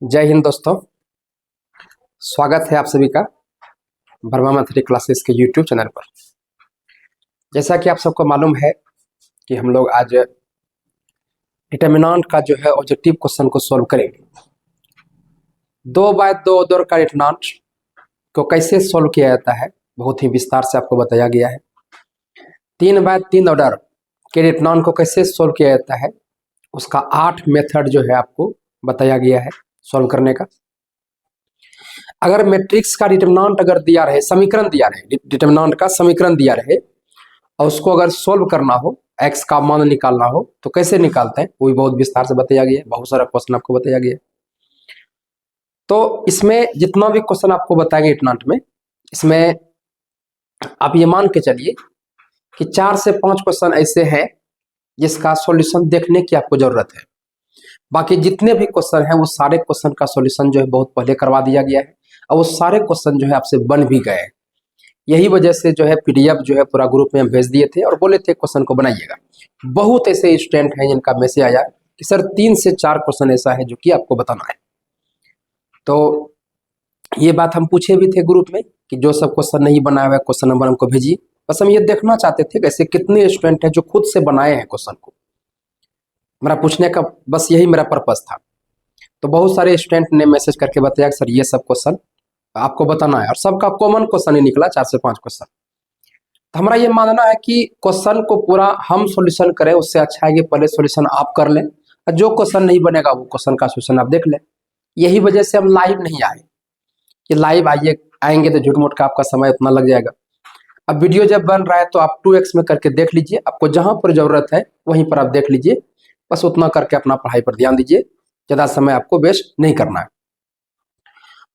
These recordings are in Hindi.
जय हिंद दोस्तों। स्वागत है आप सभी का वर्मा मैथमेटिक्स क्लासेस के यूट्यूब चैनल पर। जैसा कि आप सबको मालूम है कि हम लोग आज डिटर्मिनेंट का जो है ऑब्जेक्टिव क्वेश्चन को सॉल्व करेंगे। 2/2 ऑर्डर का डिटर्मिनेंट को कैसे सॉल्व किया जाता है बहुत ही विस्तार से आपको बताया गया है। 3/3 ऑर्डर के डिटर्मिनेंट को कैसे सॉल्व किया जाता है उसका 8 मेथड जो है आपको बताया गया है सॉल्व करने का। अगर मैट्रिक्स का डिटर्मिनेंट अगर दिया रहे, समीकरण दिया रहे, डिटर्मिनेंट का समीकरण दिया रहे और उसको अगर सॉल्व करना हो, एक्स का मान निकालना हो तो कैसे निकालते हैं वो भी बहुत विस्तार से बताया गया है। बहुत सारा क्वेश्चन आपको बताया गया है। तो इसमें जितना भी क्वेश्चन आपको बताएंगे डिटर्मिनेंट में, इसमें आप ये मान के चलिए कि 4 से 5 क्वेश्चन ऐसे हैं जिसका सॉल्यूशन देखने की आपको जरूरत है। बाकी जितने भी क्वेश्चन हैं वो सारे क्वेश्चन का सॉल्यूशन जो है बहुत पहले करवा दिया गया है और वो सारे क्वेश्चन जो है आपसे बन भी गए। यही वजह से जो है पीडीएफ जो है पूरा ग्रुप में हम भेज दिए थे और बोले थे क्वेश्चन को बनाइएगा। बहुत ऐसे स्टूडेंट हैं जिनका मैसेज आया कि सर 3 से 4 क्वेश्चन ऐसा है जो कि आपको बताना है। तो ये बात हम पूछे भी थे ग्रुप में कि जो सब क्वेश्चन नहीं बनाया हुआ क्वेश्चन नंबर हमको भेजिए। बस हम ये देखना चाहते थे कि ऐसे कितने स्टूडेंट हैं जो खुद से बनाए हैं क्वेश्चन को। मेरा पूछने का बस यही मेरा पर्पस था। तो बहुत सारे स्टूडेंट ने मैसेज करके बताया कि सर ये सब क्वेश्चन आपको बताना है और सबका कॉमन क्वेश्चन ही निकला 4 से 5 क्वेश्चन। तो हमारा ये मानना है कि क्वेश्चन को पूरा हम सॉल्यूशन करें उससे अच्छा है कि पहले सॉल्यूशन आप कर लें और जो क्वेश्चन नहीं बनेगा वो क्वेश्चन का सॉल्यूशन आप देख लें। यही वजह से हम लाइव नहीं आए कि लाइव आएंगे तो झूठ मूठ का आपका समय उतना लग जाएगा। अब वीडियो जब बन रहा है तो आप 2x में करके देख लीजिए। आपको जहां पर जरूरत है वहीं पर आप देख लीजिए। बस उतना करके अपना पढ़ाई पर ध्यान दीजिए, ज़्यादा समय आपको वेस्ट नहीं करना है।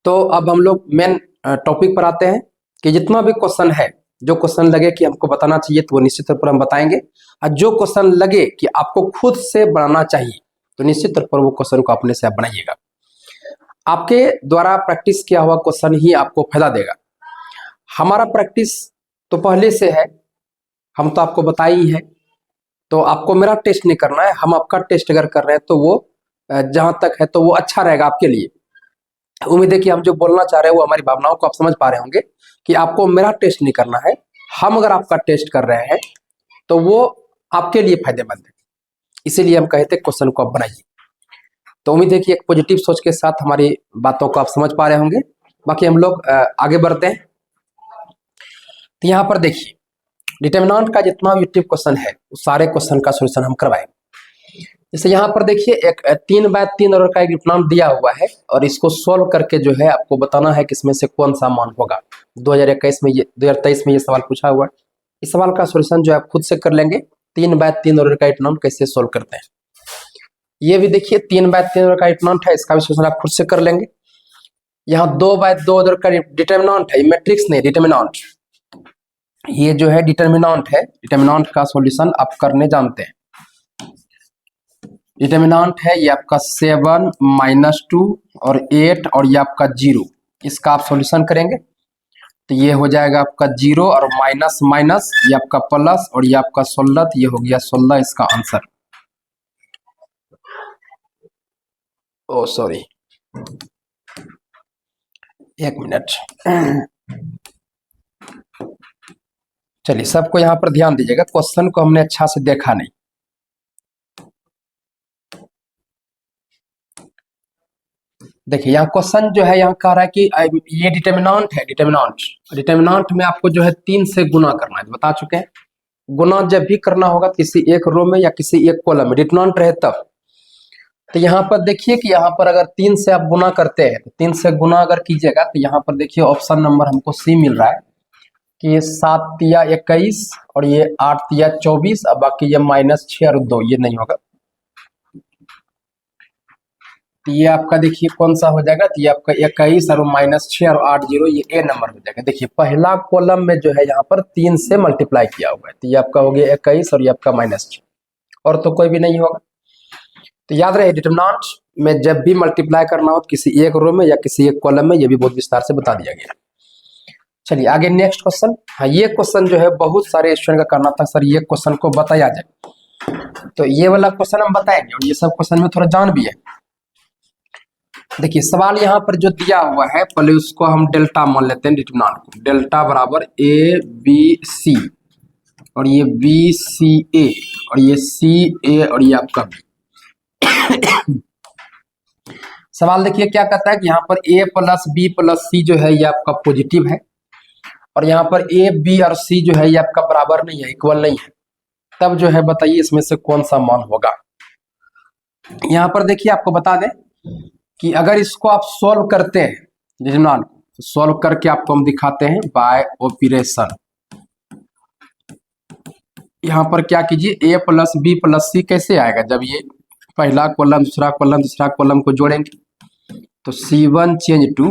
तो अब हम लोग मेन टॉपिक पर आते हैं कि जितना भी क्वेश्चन है, जो क्वेश्चन लगे कि हमको बताना चाहिए तो वो निश्चित तौर पर हम बताएंगे और जो क्वेश्चन लगे कि आपको खुद से बनाना चाहिए तो निश्चित तौर पर वो क्वेश्चन को अपने से आप बनाइएगा। आपके द्वारा प्रैक्टिस किया हुआ क्वेश्चन ही आपको फायदा देगा। हमारा प्रैक्टिस तो पहले से है, हम तो आपको बताए ही है। तो आपको मेरा टेस्ट नहीं करना है, हम आपका टेस्ट अगर कर रहे हैं तो वो जहां तक है तो वो अच्छा रहेगा आपके लिए। उम्मीद है कि हम जो बोलना चाह रहे हैं वो हमारी भावनाओं को आप समझ पा रहे होंगे कि आपको मेरा टेस्ट नहीं करना है, हम अगर आपका टेस्ट कर रहे हैं तो वो आपके लिए फायदेमंद है। इसीलिए हम कहते हैं क्वेश्चन को आप बनाइए। तो उम्मीद है कि एक पॉजिटिव सोच के साथ हमारी बातों को आप समझ पा रहे होंगे। बाकी हम लोग आगे बढ़ते हैं। तो यहाँ पर देखिए डिटर्मिनेंट का जितना भी क्वेश्चन है उस सारे क्वेश्चन का सोल्यूशन हम करवाएंगे। जैसे यहाँ पर देखिए एक 3/3 ऑर्डर का एक डिटर्मिनेंट दिया हुआ है और इसको सॉल्व करके जो है आपको बताना है कि इसमें से कौन सा मान होगा। 2023 में ये सवाल पूछा हुआ है। इस सवाल का सोल्यूशन जो है आप खुद से कर लेंगे। 3/3 ऑर्डर का डिटर्मिनेंट कैसे सॉल्व करते हैं ये भी देखिए। 3/3 ऑर्डर का डिटर्मिनेंट है, इसका भी सोल्यूशन आप खुद से कर लेंगे। यहाँ 2/2 ऑर्डर का डिटर्मिनेंट है, मैट्रिक्स नहीं डिटर्मिनेंट। ये जो है डिटर्मिनेंट है, डिटर्मिनेंट का सॉल्यूशन आप करने जानते हैं। डिटर्मिनेंट है ये आपका 7 -2 और 8 और ये आपका 0। इसका आप सॉल्यूशन करेंगे तो ये हो जाएगा आपका 0 और माइनस माइनस, ये आपका प्लस और ये आपका 16, तो ये हो गया 16 इसका आंसर। ओ सॉरी, एक मिनट। चलिए सबको यहाँ पर ध्यान दीजिएगा, क्वेश्चन को हमने अच्छा से देखा नहीं। देखिए यहाँ क्वेश्चन जो है यहाँ कह रहा है कि ये डिटर्मिनेंट है। डिटर्मिनेंट में आपको जो है 3 से गुना करना है, बता चुके हैं। गुना जब भी करना होगा किसी एक रो में या किसी एक कॉलम में डिटर्मिनेंट रहे तब। तो यहाँ पर देखिए कि यहाँ पर अगर 3 से आप गुना करते हैं तो 3 से गुना अगर कीजिएगा तो यहाँ पर देखिए ऑप्शन नंबर हमको सी मिल रहा है कि ये 7 या 21 और ये 8 या 24 और बाकी ये -6 और 2, ये नहीं होगा। तो ये आपका देखिए कौन सा हो जाएगा, तो ये आपका 21 और -6 और 8 0, ये ए नंबर हो जाएगा। देखिए पहला कॉलम में जो है यहाँ पर 3 से मल्टीप्लाई किया हुआ है तो ये आपका हो गया 21 और ये आपका -6 और तो कोई भी नहीं होगा। तो याद रहे डिटर्मिनेंट में जब भी मल्टीप्लाई करना हो किसी एक रो में या किसी एक कॉलम में, ये भी बहुत विस्तार से बता दिया गया। चलिए आगे नेक्स्ट क्वेश्चन। हाँ ये क्वेश्चन जो है बहुत सारे स्टूडेंट का करना था सर ये क्वेश्चन को बताया जाए, तो ये वाला क्वेश्चन हम बताएंगे और ये सब क्वेश्चन में थोड़ा जान भी है। देखिए सवाल यहाँ पर जो दिया हुआ है, पहले उसको हम डेल्टा मान लेते हैं, डिटरमिनेंट को। डेल्टा बराबर ए बी सी, और ये बी सी ए, और ये सी ए, और ये आपका बी। सवाल देखिए क्या कहता है कि यहाँ पर ए प्लस बी प्लस सी जो है ये आपका पॉजिटिव है, और यहाँ पर ए बी और सी जो है ये आपका बराबर नहीं है, इक्वल नहीं है। तब जो है बताइए इसमें से कौन सा मान होगा। यहाँ पर देखिए आपको बता दें कि अगर इसको आप सॉल्व करते हैं डिटरमिनेंट को, तो सॉल्व करके आपको हम दिखाते हैं बाय ऑपरेशन। यहाँ पर क्या कीजिए, ए प्लस बी प्लस सी कैसे आएगा, जब ये पहला कॉलम दूसरा कॉलम तीसरा कॉलम को जोड़ेंगे तो C1 change to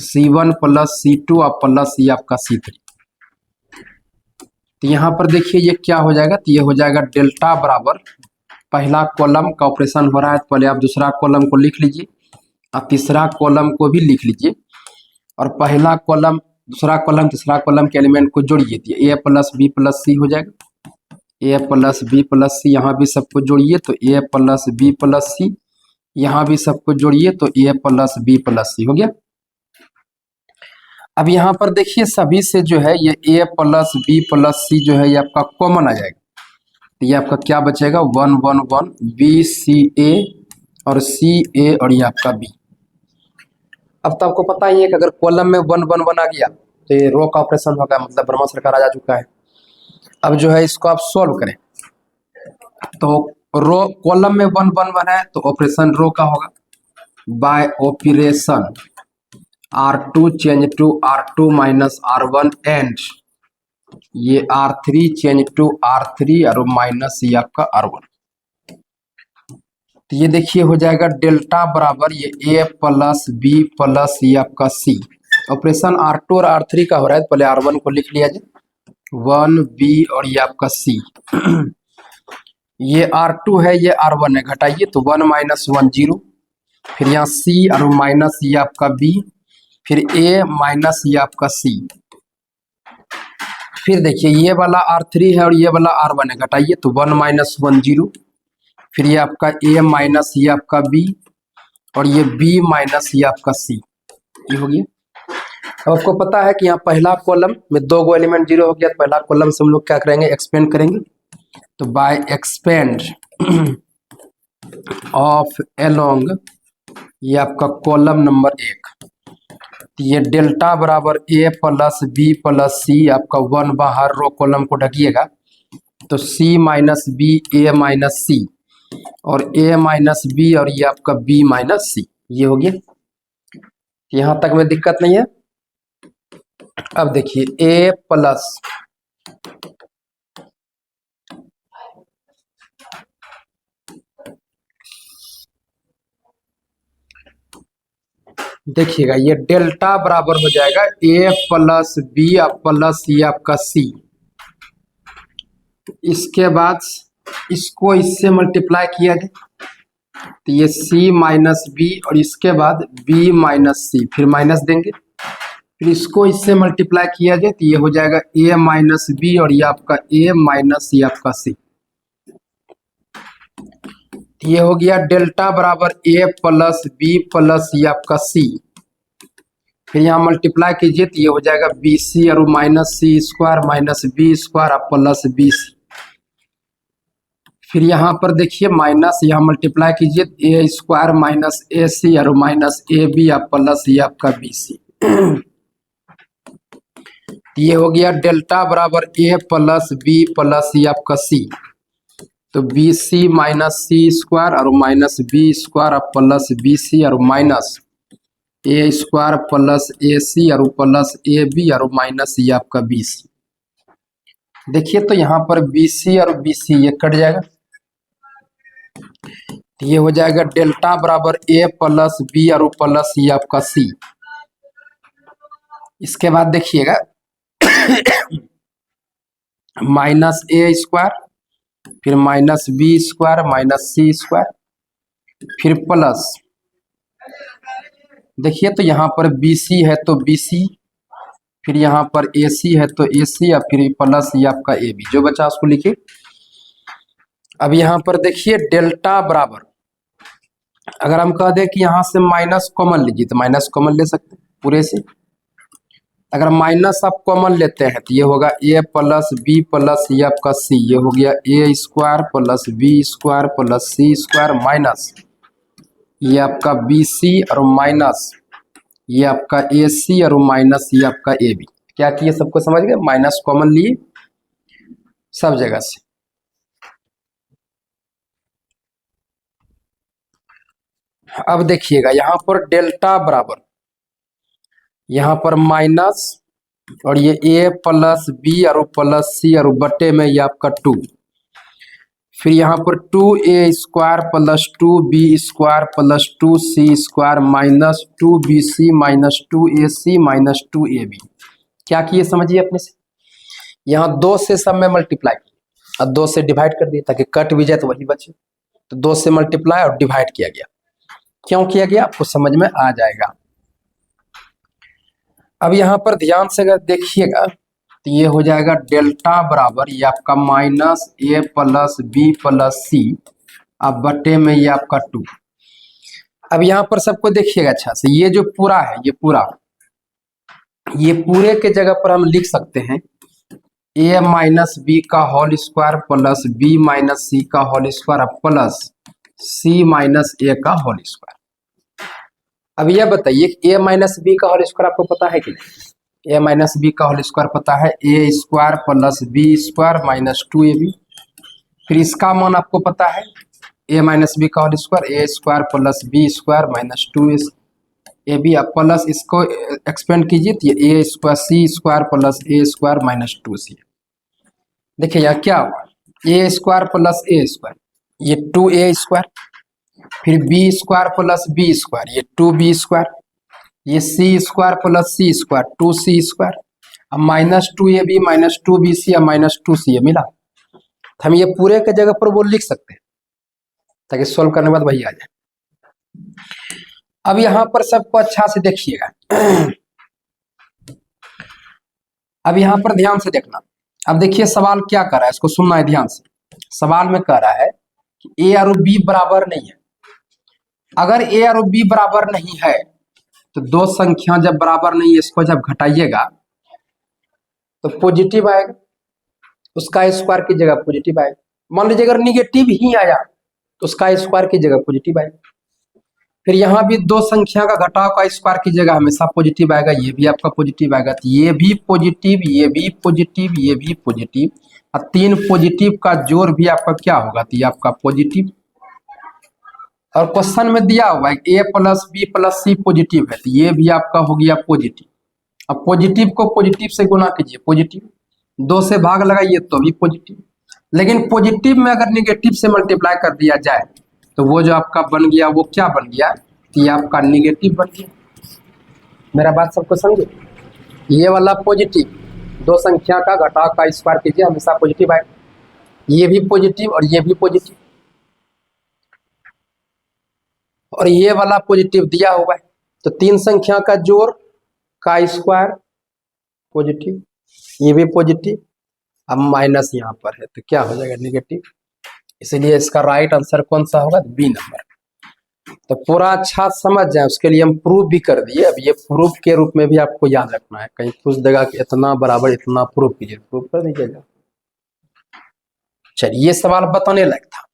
C1 plus C2 और प्लस ये आपका C3। तो यहाँ पर देखिए ये क्या हो जाएगा, तो ये हो जाएगा डेल्टा बराबर, पहला कॉलम का ऑपरेशन हो रहा है तो पहले आप दूसरा कॉलम को लिख लीजिए और तीसरा कॉलम को भी लिख लीजिए, और पहला कॉलम दूसरा कॉलम तीसरा कॉलम के एलिमेंट को जोड़िए, तो ए प्लस बी प्लस सी हो जाएगा। ए प्लस बी प्लस सी, यहाँ भी सबको जोड़िए तो ए प्लस बी प्लस सी, यहाँ भी सबको जोड़िए तो ए प्लस बी प्लस सी हो गया। अब यहाँ पर देखिए सभी से जो है ये ए प्लस बी प्लस सी जो है ये आपका कॉमन आ जाएगा, तो ये आपका क्या बचेगा, 1 1 1 बी सी ए और सी ए और ये आपका बी। अब तो आपको पता ही है कि अगर कॉलम में 1 1 1 आ गया तो ये रो का ऑपरेशन होगा, मतलब वर्मा सरकार आ जा चुका है। अब जो है इसको आप सॉल्व करें तो रो कॉलम में 1 1 1 है तो ऑपरेशन रो का होगा, by operation R2 change to R2 minus R1 and ये R3 चेंज टू R3 और माइनस ये आपका R1। तो ये देखिए हो जाएगा डेल्टा बराबर ये A प्लस बी प्लस ये आपका C। ऑपरेशन R2 और R3 का हो रहा है, पहले R1 को लिख लिया जाए, 1 B और ये आपका C। ये R2 है ये R1 है, घटाइए तो 1 माइनस 1 0, फिर यहाँ C और माइनस ये आपका B, फिर A माइनस ये आपका C। फिर देखिए ये वाला R3 है और ये वाला R1 है, घटाइए तो 1 माइनस 1 0, फिर ये आपका A माइनस ये आपका B, और ये B माइनस ये आपका C, ये हो गया। अब आपको पता है कि यहाँ पहला कॉलम में 2 गो एलिमेंट 0 हो गया, तो पहला कॉलम से हम लोग क्या करेंगे, एक्सपेंड करेंगे, तो बाय एक्सपेंड ऑफ एलोंग ये आपका कॉलम नंबर 1, ये डेल्टा बराबर ए प्लस बी प्लस सी, आपका 1 बाहर रो कॉलम को ढकिएगा तो C माइनस बी ए माइनस सी, और A माइनस बी और ये आपका B माइनस सी, ये हो गया। यहाँ तक में दिक्कत नहीं है। अब देखिए A प्लस देखिएगा ये डेल्टा बराबर हो जाएगा A प्लस बी प्लस ये आपका C, इसके बाद इसको इससे मल्टीप्लाई किया जाए तो ये C माइनस बी, और इसके बाद B माइनस सी, फिर माइनस देंगे, फिर इसको इससे मल्टीप्लाई किया जाए तो ये हो जाएगा A माइनस बी और ये आपका A माइनस ये आपका C। ये हो गया डेल्टा बराबर A प्लस बी प्लस ये आपका C, फिर यहाँ मल्टीप्लाई कीजिए तो ये हो जाएगा BC और minus C square minus B square plus BC। फिर यहाँ पर देखिए माइनस, यहाँ मल्टीप्लाई कीजिए A स्क्वायर माइनस AC और माइनस AB प्लस ये आपका BC। ये हो गया डेल्टा बराबर A प्लस बी प्लस ये आपका C, तो BC माइनस C स्क्वायर और minus B square plus BC और minus A square plus AC और प्लस AB और माइनस ये आपका BC। देखिए तो यहाँ पर BC और BC ये कट जाएगा, ये हो जाएगा डेल्टा बराबर A प्लस बी और प्लस ये आपका C। इसके बाद देखिएगा माइनस A स्क्वायर, फिर minus B square minus C square, फिर प्लस देखिए तो यहाँ पर BC है तो BC, फिर यहाँ पर AC है तो AC या फिर प्लस ये आपका AB, जो बचा उसको लिखिए। अब यहाँ पर देखिए डेल्टा बराबर अगर हम कह दें कि यहाँ से माइनस कॉमन लीजिए तो माइनस कॉमन ले सकते हैं पूरे से। अगर माइनस आप कॉमन लेते हैं तो ये होगा a प्लस बी प्लस ये आपका c, ये हो गया a square plus B square plus C square minus ये आपका बी सी और माइनस ये आपका ए सी और माइनस ये आपका ए बी। क्या किए सबको समझ गए, माइनस कॉमन लिए सब जगह से। अब देखिएगा यहाँ पर डेल्टा बराबर यहाँ पर माइनस और ये a प्लस बी और प्लस सी और बटे में ये आपका 2, फिर यहाँ पर 2a square plus 2b square plus 2c square minus 2bc minus 2ac minus 2ab। क्या किए समझिए अपने से, यहाँ 2 से सब में मल्टीप्लाई किया और 2 से डिवाइड कर दिया ताकि कट भी जाए तो वही बचे। तो 2 से मल्टीप्लाई और डिवाइड किया गया। क्यों किया गया आपको समझ में आ जाएगा। अब यहाँ पर ध्यान से अगर देखिएगा तो ये हो जाएगा डेल्टा बराबर ये आपका minus a plus B plus C अब बटे में ये आपका 2। अब यहाँ पर सबको देखिएगा अच्छा से, ये जो पूरा है ये पूरे के जगह पर हम लिख सकते हैं a माइनस बी का whole square plus B minus C का whole square plus C minus A का होल स्क्वायर। अब यह बताइए a माइनस बी का होल स्क्वायर आपको पता है कि नहीं? a माइनस बी का होल स्क्वायर पता है, a square plus B square minus 2ab। फिर इसका मान आपको पता है a माइनस बी का whole square a square plus B square minus 2ab। अब प्लस इसको एक्सपेंड कीजिए तो ये a square C square plus a square minus 2c। देखिए यहाँ क्या हुआ, a square plus a square ये 2a स्क्वायर, फिर B square plus B square ये 2b स्क्वायर, ये C square plus C square 2c square, अब माइनस 2ab माइनस 2bc और माइनस 2c मिला। तो हम ये पूरे के जगह पर वो लिख सकते हैं ताकि सोल्व करने के बाद वही आ जाए। अब यहाँ पर सबको अच्छा से देखिएगा। अब यहाँ पर ध्यान से देखना। अब देखिए सवाल क्या कर रहा है, इसको सुनना है ध्यान से। सवाल में कह रहा है कि a और b बराबर नहीं है। अगर a और b बराबर नहीं है तो दो संख्या जब बराबर नहीं है इसको जब घटाइएगा तो पॉजिटिव आएगा, उसका स्क्वायर की जगह पॉजिटिव आएगा। मान लीजिए अगर निगेटिव ही आया तो उसका स्क्वायर की जगह पॉजिटिव आएगा। फिर यहाँ भी दो संख्या का घटाव का स्क्वायर की जगह हमेशा पॉजिटिव आएगा, ये भी आपका पॉजिटिव आएगा। तो ये भी पॉजिटिव, ये भी पॉजिटिव, ये भी पॉजिटिव और तीन पॉजिटिव का जोड़ भी आपका क्या होगा, तो ये आपका पॉजिटिव। और क्वेश्चन में दिया हुआ है a प्लस बी प्लस सी पॉजिटिव है, तो ये भी आपका हो गया पॉजिटिव। अब पॉजिटिव को पॉजिटिव से गुना कीजिए, पॉजिटिव 2 से भाग लगाइए तो भी पॉजिटिव। लेकिन पॉजिटिव में अगर निगेटिव से मल्टीप्लाई कर दिया जाए तो वो जो आपका बन गया वो क्या बन गया, ये आपका निगेटिव बन गया। मेरा बात सबको समझे, ये वाला पॉजिटिव दो संख्या का घटाव का स्क्वायर कीजिए हमेशा पॉजिटिव आएगा, ये भी पॉजिटिव और ये भी पॉजिटिव, और ये वाला पॉजिटिव दिया हुआ है तो तीन संख्या का जोड़ का स्क्वायर पॉजिटिव, ये भी पॉजिटिव, अब माइनस यहाँ पर है तो क्या हो जाएगा निगेटिव। इसलिए इसका राइट आंसर कौन सा होगा, बी नंबर। तो पूरा अच्छा समझ जाए उसके लिए हम प्रूफ भी कर दिए। अब ये प्रूफ के रूप में भी आपको याद रखना है, कहीं पूछ देगा कि इतना बराबर इतना प्रूफ कीजिए, प्रूफ कर दीजिएगा। चलिए ये सवाल बताने लायक था।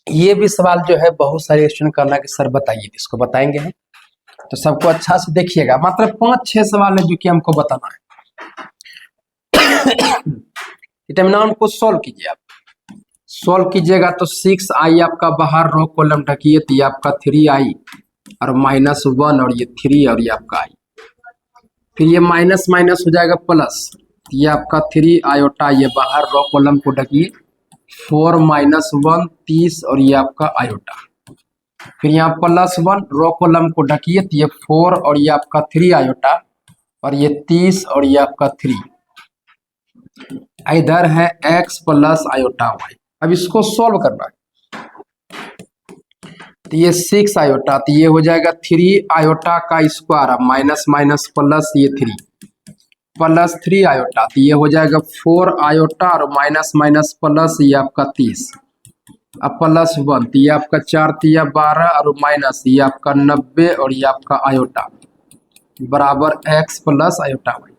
ये भी सवाल जो है बहुत सारे स्टूडेंट करना कि सर बताइए, इसको बताएंगे हम, तो सबको अच्छा से देखिएगा। मात्र 5-6 सवाल है जो कि हमको बताना है। डिटरमिनेंट को सॉल्व कीजिए। आप सॉल्व कीजिएगा तो 6i आपका बाहर रो कॉलम ढकिए तो ये आपका 3i और -1 और ये 3 और ये आपका i, फिर ये माइनस माइनस हो जाएगा प्लस, ये आपका 3 आयोटा, ये बाहर रो कॉलम को ढकिए 4 -1 30 और ये आपका आयोटा, फिर यहाँ +1 रो कॉलम को ढकिए तो ये 4 और ये आपका 3 आयोटा और ये 30 और ये आपका 3, इधर है x प्लस आयोटा y। अब इसको सॉल्व करना है तो ये 6 आयोटा, तो ये हो जाएगा 3 आयोटा का स्क्वायर, अब माइनस माइनस प्लस ये 3 प्लस 3 आयोटा, तो ये हो जाएगा 4 आयोटा और माइनस माइनस प्लस ये आपका 30, अब प्लस 1 तो ये आपका 4 तिया 12 और माइनस ये आपका 90 और ये आपका आयोटा बराबर x प्लस आयोटा वाई।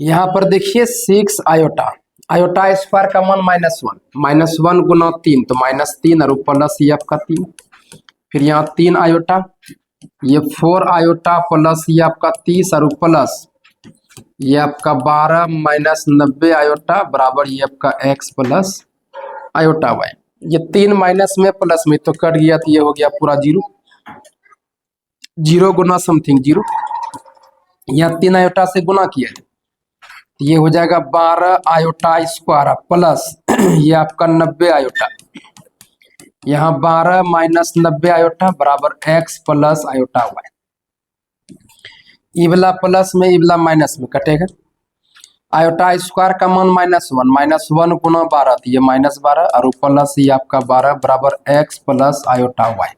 यहाँ पर देखिए 6 आयोटा, आयोटा स्क्वायर का मान -1 गुना 3 तो -3 और प्लस ये आपका 3, फिर यहाँ 3 आयोटा, ये 4 आयोटा प्लस ये आपका 30 और प्लस ये आपका 12 माइनस 90 आयोटा बराबर ये आपका x प्लस आयोटा वाई। ये 3 माइनस में प्लस में तो कट गया तो ये हो गया पूरा 0, 0 गुना समथिंग 0, यहाँ 3 आयोटा से गुना किया है तो ये हो जाएगा 12 आयोटा स्क्वायर प्लस ये आपका 90 आयोटा, यहाँ 12 माइनस 90 आयोटा बराबर x प्लस आयोटा वाई। ई वाला प्लस में ई वाला माइनस में कटेगा। आयोटा स्क्वायर का मान -1 गुना 12 तो ये -12 और प्लस ये आपका 12 बराबर x प्लस आयोटा वाई।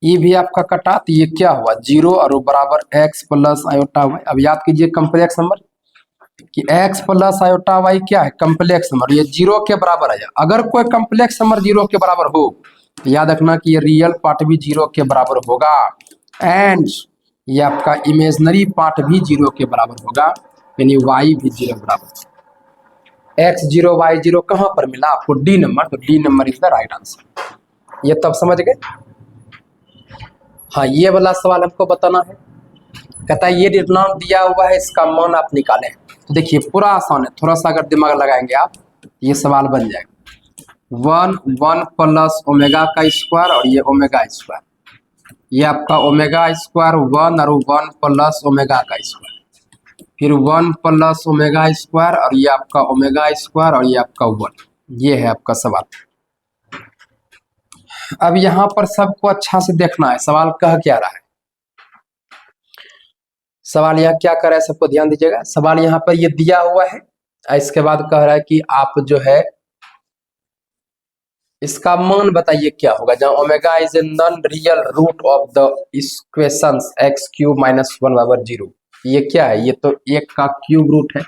ये भी आपका कटा तो ये क्या हुआ 0 और बराबर x प्लस आयोटा वाई। अब याद कीजिए कम्प्लेक्स नंबर कि x प्लस आयोटा वाई क्या है कम्प्लेक्स नंबर, ये 0 के बराबर है। अगर कोई कम्प्लेक्स नंबर 0 के बराबर हो तो याद रखना कि ये रियल पार्ट भी 0 के बराबर होगा एंड ये आपका इमेजनरी पार्ट भी 0 के बराबर होगा, यानी y भी 0 बराबर। x 0 y 0 कहाँ पर मिला आपको डी नंबर, तो D number is the right answer. ये तब समझ गए। हाँ ये वाला सवाल हमको बताना है, कहता है ये डिटरमिनेंट दिया हुआ है इसका मान आप निकालें। तो देखिए पूरा आसान है, थोड़ा सा अगर दिमाग लगाएंगे आप ये सवाल बन जाएगा। 1 प्लस ओमेगा का स्क्वायर और ये ओमेगा स्क्वायर, ये आपका ओमेगा स्क्वायर 1 और 1 प्लस ओमेगा का स्क्वायर, फिर 1 प्लस ओमेगा स्क्वायर और ये आपका ओमेगा स्क्वायर और ये आपका 1, ये है आपका सवाल। अब यहाँ पर सबको अच्छा से देखना है सवाल कह क्या रहा है। सवाल यहाँ क्या कर रहा है सबको ध्यान दीजिएगा। सवाल यहाँ पर ये दिया हुआ है, इसके बाद कह रहा है कि आप जो है इसका मान बताइए क्या होगा, जहाँ omega is a non real root of the equations x cube minus 1 बराबर 0। ये क्या है, ये तो 1 का क्यूब रूट है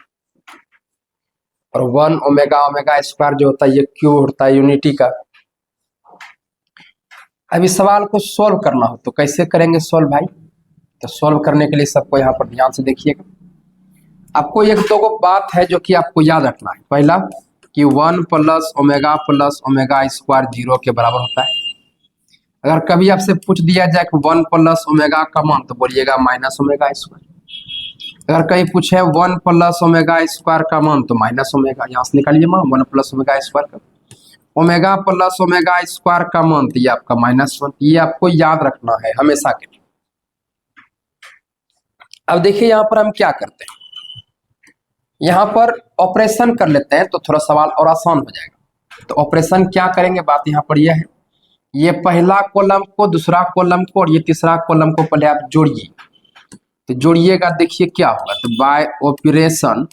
और 1 ओमेगा ओमेगा स्क्वायर जो होता है ये क्यूब होता है यूनिटी का। अब इस सवाल को सोल्व करना हो तो कैसे करेंगे सोल्व भाई, तो सोल्व करने के लिए सबको यहाँ पर ध्यान से देखिएगा। आपको एक दो बात है जो कि आपको याद रखना है। पहला कि 1 प्लस ओमेगा स्क्वायर 0 के बराबर होता है। अगर कभी आपसे पूछ दिया जाए कि 1 प्लस ओमेगा का मान तो बोलिएगा माइनस ओमेगा स्क्वायर। अगर कहीं पूछे 1 प्लस ओमेगा स्क्वायर का मान तो माइनस ओमेगा, यहाँ से निकालिए मान 1 प्लस ओमेगा स्क्वायर का। ओमेगा प्लस ओमेगा स्क्वायर का मान तो ये आपका -1, ये आपको याद रखना है हमेशा के लिए। अब देखिए यहाँ पर हम क्या करते हैं, यहाँ पर ऑपरेशन कर लेते हैं तो थोड़ा सवाल और आसान हो जाएगा। तो ऑपरेशन क्या करेंगे बात यहाँ पर यह है, ये पहला कॉलम को दूसरा कॉलम को और ये तीसरा कॉलम को पहले आप जोड़िए। तो जोड़िएगा देखिए क्या होगा, तो बाय ऑपरेशन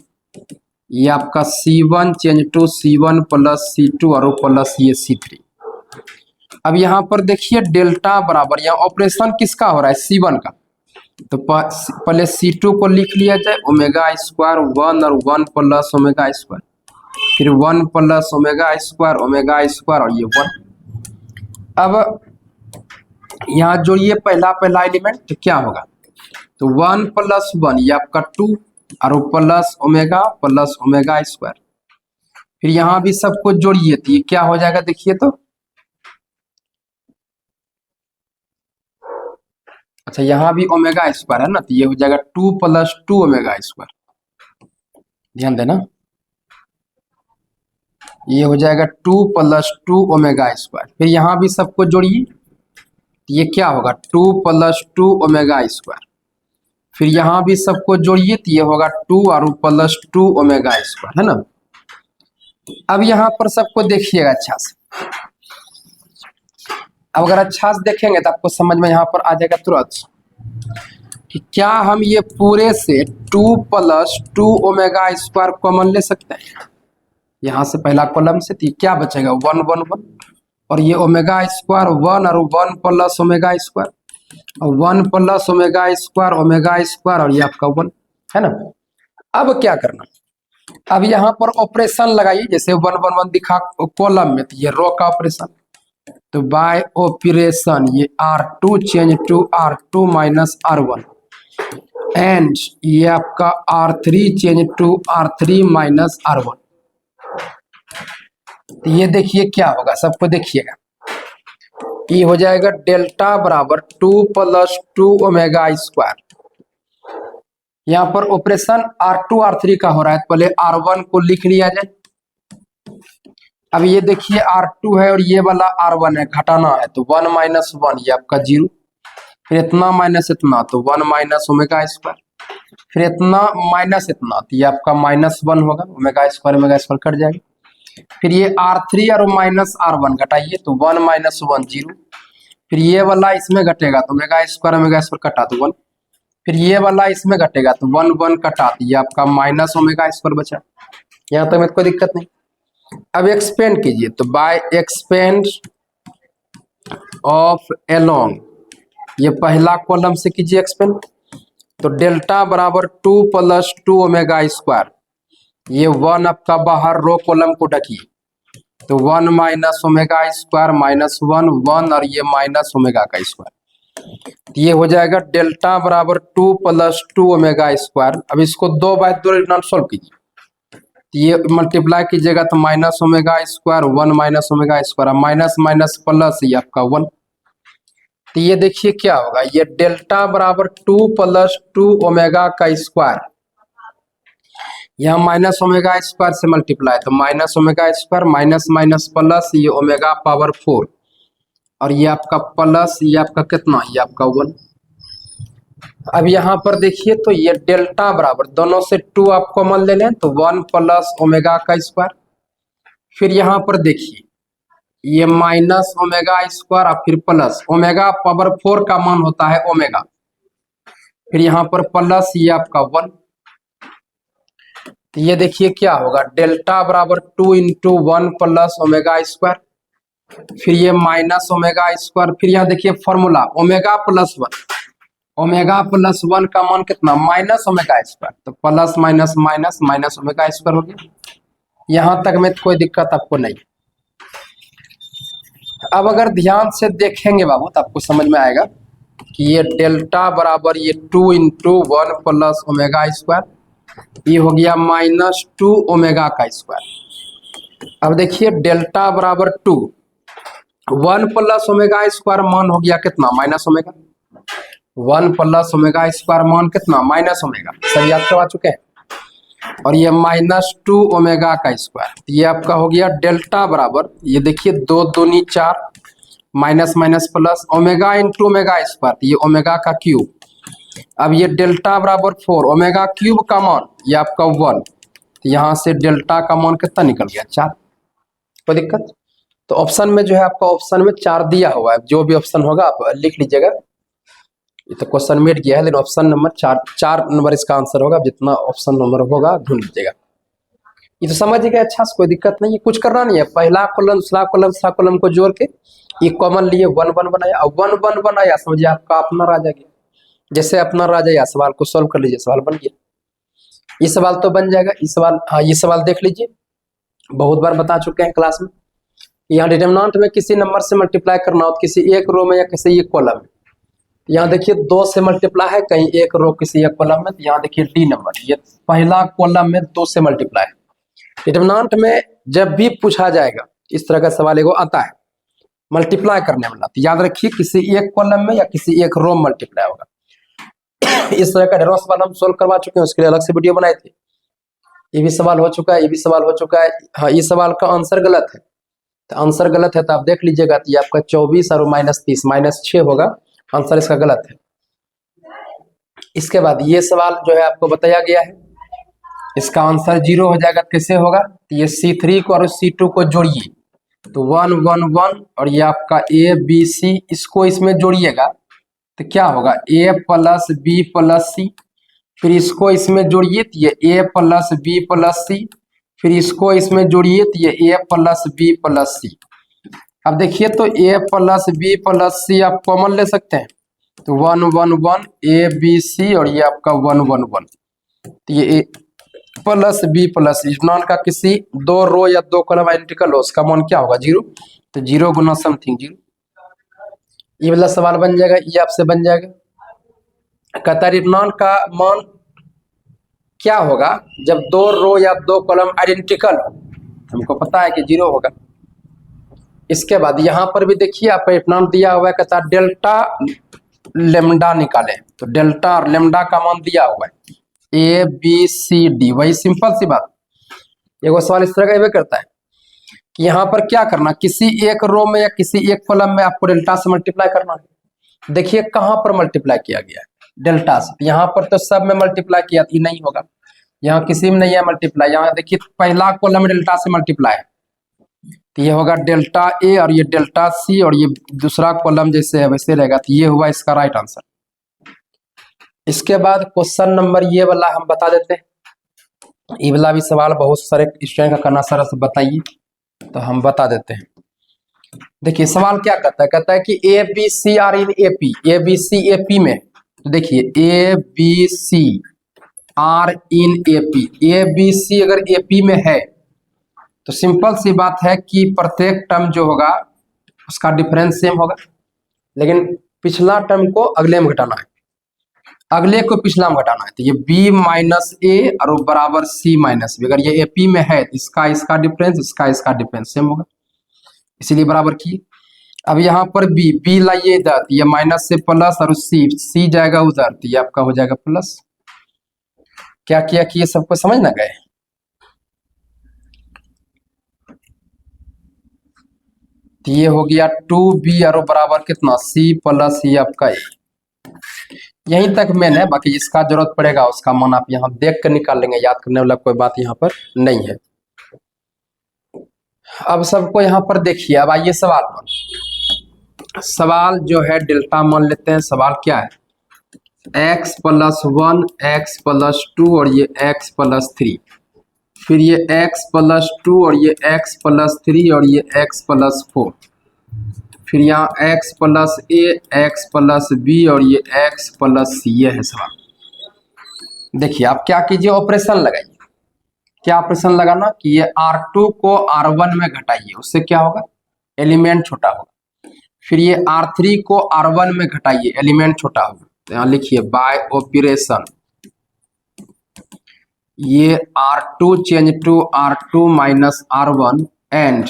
ये आपका C1 change to C1 plus C2 और प्लस ये C3। अब यहाँ पर देखिए डेल्टा बराबर, यहाँ ऑपरेशन किसका हो रहा है C1 का, तो पहले C2 को लिख लिया जाए ओमेगा स्क्वायर 1 और 1 प्लस ओमेगा स्क्वायर, फिर 1 प्लस ओमेगा स्क्वायर और ये 1। अब यहाँ जोड़िए पहला एलिमेंट तो क्या होगा, तो 1 प्लस 1 ये आपका 2 और प्लस ओमेगा स्क्वायर, फिर यहाँ भी सबको जोड़िए तो ये क्या हो जाएगा देखिए तो, अच्छा यहाँ भी ओमेगा स्क्वायर है ना तो ये हो जाएगा 2 प्लस 2 ओमेगा स्क्वायर, ध्यान देना ये हो जाएगा 2 प्लस 2 ओमेगा स्क्वायर। फिर यहाँ भी सबको जोड़िए तो ये क्या होगा 2 प्लस 2 ओमेगा स्क्वायर, फिर यहाँ भी सबको जोड़िए तो ये होगा 2 और प्लस 2 ओमेगा स्क्वायर है ना। अब यहाँ पर सबको देखिएगा अच्छा से, अब अगर अच्छा से देखेंगे तो आपको समझ में यहाँ पर आ जाएगा तुरंत कि क्या हम ये पूरे से 2 प्लस 2 ओमेगा स्क्वायर कॉमन ले सकते हैं। यहाँ से पहला कॉलम से तो क्या बचेगा 1 1 1 और ये ओमेगा स्क्वायर 1 और 1 प्लस ओमेगा स्क्वायर और 1 प्लस ओमेगा स्क्वायर और ये आपका 1 है ना। अब क्या करना, अब यहाँ पर ऑपरेशन लगाइए, जैसे 1 1 1 दिखा कॉलम में, तो ये रो का ऑपरेशन, तो बाय ऑपरेशन ये R2 change to R2 minus R1 and ये आपका R3 change to R3 minus R1। तो ये देखिए क्या होगा, सबको देखिएगा, ये हो जाएगा डेल्टा बराबर 2 प्लस 2 ओमेगा स्क्वायर। यहाँ पर ऑपरेशन R2 R3 का हो रहा है, पहले R1 को लिख लिया जाए। अब ये देखिए R2 है और ये वाला R1 है, घटाना है, तो 1 माइनस 1 ये आपका 0, फिर इतना माइनस इतना तो 1 माइनस ओमेगा स्क्वायर, फिर इतना माइनस इतना तो ये आपका माइनस 1 होगा, ओमेगा स्क्वायर कट जाएगा। फिर ये R3 और माइनस R1 घटाइए तो 1 माइनस 1 0, फिर ये वाला इसमें घटेगा तो ओमेगा स्क्वायर कटा तो 1, फिर ये वाला इसमें घटेगा तो 1 1 कटा तो ये आपका माइनस ओमेगा स्क्वायर बचा। यहाँ तक में कोई दिक्कत नहीं। अब एक्सपेंड कीजिए, तो बाय एक्सपेंड ऑफ एलोंग, ये पहला कॉलम से कीजिए एक्सपेंड, तो डेल्टा बराबर 2 प्लस 2 ओमेगा स्क्वायर, ये 1 आपका बाहर रो कॉलम को ढकिए, तो 1 माइनस ओमेगा स्क्वायर माइनस 1 1 और ये माइनस ओमेगा का स्क्वायर, ये हो जाएगा डेल्टा बराबर 2 प्लस 2 ओमेगा स्क्वायर। अब इसको 2 बाय 2 रेडियन सॉल्व कीजिए, ये मल्टीप्लाई कीजिएगा तो minus omega square 1 minus omega square, minus minus plus ये आपका 1, तो ये देखिए क्या होगा, ये डेल्टा बराबर 2 प्लस 2 ओमेगा का स्क्वायर, यहाँ माइनस ओमेगा स्क्वायर से मल्टीप्लाई तो minus omega square minus minus plus ये ओमेगा पावर 4 और ये आपका प्लस ये आपका कितना, ये आपका 1। अब यहाँ पर देखिए तो ये डेल्टा बराबर दोनों से 2 आप कॉमन ले लें तो 1 प्लस ओमेगा का स्क्वायर, फिर यहाँ पर देखिए ये माइनस ओमेगा स्क्वायर और फिर प्लस ओमेगा पावर 4 का मान होता है ओमेगा, फिर यहाँ पर प्लस ये आपका 1, तो ये देखिए क्या होगा, डेल्टा बराबर 2 इंटू 1 प्लस ओमेगा स्क्वायर, फिर ये माइनस ओमेगा स्क्वायर, फिर यहाँ देखिए formula omega plus 1, omega plus 1 का मान कितना माइनस ओमेगा स्क्वायर, तो plus minus minus minus omega square हो गया। यहाँ तक में कोई दिक्कत आपको नहीं। अब अगर ध्यान से देखेंगे बाबू तो आपको समझ में आएगा कि ये डेल्टा बराबर ये 2 इंटू 1 प्लस ओमेगा स्क्वायर, ये हो गया माइनस 2 ओमेगा का स्क्वायर। अब देखिए डेल्टा बराबर 2 1 प्लस ओमेगा स्क्वायर मान हो गया कितना minus omega, 1 plus omega square मान कितना माइनस ओमेगा, सब याद करवा चुके हैं, और ये माइनस 2 ओमेगा का स्क्वायर, ये आपका हो गया डेल्टा बराबर, ये देखिए 2 दूनी 4 minus minus plus omega into omega square, ये ओमेगा का क्यूब, अब ये डेल्टा बराबर 4 ओमेगा क्यूब का मान ये आपका 1, तो यहाँ से डेल्टा का मान कितना निकल गया 4। कोई दिक्कत? तो ऑप्शन में जो है आपका ऑप्शन में 4 दिया हुआ है, जो भी ऑप्शन होगा आप लिख लीजिएगा, ये तो क्वेश्चन मिट गया है लेकिन ऑप्शन नंबर 4 नंबर इसका आंसर होगा, जितना ऑप्शन नंबर होगा ढूंढ लीजिएगा। ये तो समझिएगा अच्छा से, कोई दिक्कत नहीं है, कुछ करना नहीं है, पहला कॉलम दूसरा कॉलम को जोड़ के ये कॉमन लिए 1 1 बनाया, अब 1 1 बनाया समझिए आपका अपना राजा गया, जैसे अपना राजा या सवाल को सोल्व कर लीजिए, सवाल बन गया। ये सवाल तो बन जाएगा, ये सवाल, हाँ ये सवाल देख लीजिए, बहुत बार बता चुके हैं क्लास में। यहाँ डिटरमिनेंट में किसी नंबर से मल्टीप्लाई करना हो, किसी एक रो में या किसी एक कॉलम में, यहाँ देखिए 2 से मल्टीप्लाई है, कहीं एक रो किसी एक कॉलम में, तो यहाँ देखिए डी नंबर, ये पहला कॉलम में 2 से मल्टीप्लाई है। डिटरमिनेंट में जब भी पूछा जाएगा इस तरह का सवाल एगो आता है मल्टीप्लाई करने वाला, तो याद रखिए किसी एक कॉलम में या किसी एक रो में मल्टीप्लाई होगा। इस तरह का ढेरों सवाल हम सोल्व करवा चुके हैं, उसके लिए अलग से वीडियो बनाए थे, ये भी सवाल हो चुका है, ये भी सवाल हो चुका है। हाँ ये सवाल का आंसर गलत है, तो आंसर गलत है तो आप देख लीजिएगा, तो ये आपका 24 और माइनस 30 माइनस 6 होगा, आंसर इसका गलत है। इसके बाद ये सवाल जो है आपको बताया गया है, इसका आंसर 0 हो जाएगा, कैसे होगा, तो ये C3 को और C2 को जोड़िए, तो 1 1 1 और ये आपका A B C, इसको इसमें जोड़िएगा तो क्या होगा A plus B plus C, फिर इसको इसमें जोड़िए तो ये A plus B plus C, फिर इसको इसमें जोड़िए तो ये A plus B plus C। अब देखिए तो A plus B plus C आप कॉमन ले सकते हैं, तो 1 1 1 A B C और ये आपका 1 1 1, तो ये प्लस बी प्लस नॉन का किसी दो रो या दो कॉलम आइडेंटिकल हो, उसका मान क्या होगा 0, तो 0 गुना समथिंग 0। ये वाला सवाल बन जाएगा, ये आपसे बन जाएगा। कहता है नॉन का मान क्या होगा जब दो रो या दो कॉलम आइडेंटिकल हो, हमको पता है कि 0 होगा। इसके बाद यहां पर भी देखिए आपका इतना दिया हुआ है, कहता है डेल्टा लेमडा निकाले, तो डेल्टा और लेमडा का मान दिया हुआ है ए बी सी डी, वही सिंपल सी बात। एगो सवाल इस तरह का करता है कि यहाँ पर क्या करना, किसी एक रो में या किसी एक कॉलम में आपको डेल्टा से मल्टीप्लाई करना है। देखिए कहाँ पर मल्टीप्लाई किया गया है डेल्टा से, यहाँ पर तो सब में मल्टीप्लाई किया था, नहीं होगा, यहाँ किसी में नहीं है मल्टीप्लाई। यहाँ देखिए पहला कॉलम डेल्टा से मल्टीप्लाई है, तो ये होगा डेल्टा ए और ये डेल्टा सी, और ये दूसरा कॉलम जैसे है वैसे रहेगा, तो ये हुआ इसका राइट आंसर। इसके बाद क्वेश्चन नंबर ये वाला हम बता देते हैं, ये वाला भी सवाल बहुत सारे स्टूडेंट का करना सर से बताइए, तो हम बता देते हैं। देखिए सवाल क्या कहता है कि A B C are in A P, A B C A P में, तो देखिए A B C are in A P, A B C अगर ए पी में है तो सिंपल सी बात है कि प्रत्येक टर्म जो होगा उसका डिफरेंस सेम होगा, लेकिन पिछला टर्म को अगले में घटाना है, अगले को पिछला में घटाना है। तो ये b माइनस ए और बराबर c माइनस बी, अगर ये ए पी में है तो इसका डिफरेंस इसका डिफरेंस सेम होगा, इसीलिए बराबर की। अब यहाँ पर b लाइए इधर, तो ये माइनस से प्लस और c जाएगा उधर, तो ये आपका हो जाएगा प्लस। क्या किया कि ये सबको समझ ना गए। तो ये हो गया 2b और बराबर कितना c प्लस ये आपका a, यहीं तक मेन है, बाकी जिसका जरूरत पड़ेगा उसका मान आप यहाँ देख कर निकाल लेंगे, याद करने वाला कोई बात यहाँ पर नहीं है। अब सबको यहाँ पर देखिए, अब आइए सवाल पर। सवाल जो है डेल्टा मान लेते हैं, सवाल क्या है x प्लस 1 x प्लस 2 और ये x प्लस 3, फिर ये x प्लस 2 और ये x प्लस 3 और ये x प्लस 4, फिर यहाँ x प्लस ए x प्लस बी और ये x प्लस सी, ये है सवाल। देखिए आप क्या कीजिए, ऑपरेशन लगाइए। क्या ऑपरेशन लगाना कि ये R2 को R1 में घटाइए, उससे क्या होगा एलिमेंट छोटा होगा। फिर ये R3 को R1 में घटाइए, एलिमेंट छोटा होगा। तो यहाँ लिखिए बाय ऑपरेशन ये R2 change to R2 minus R1 and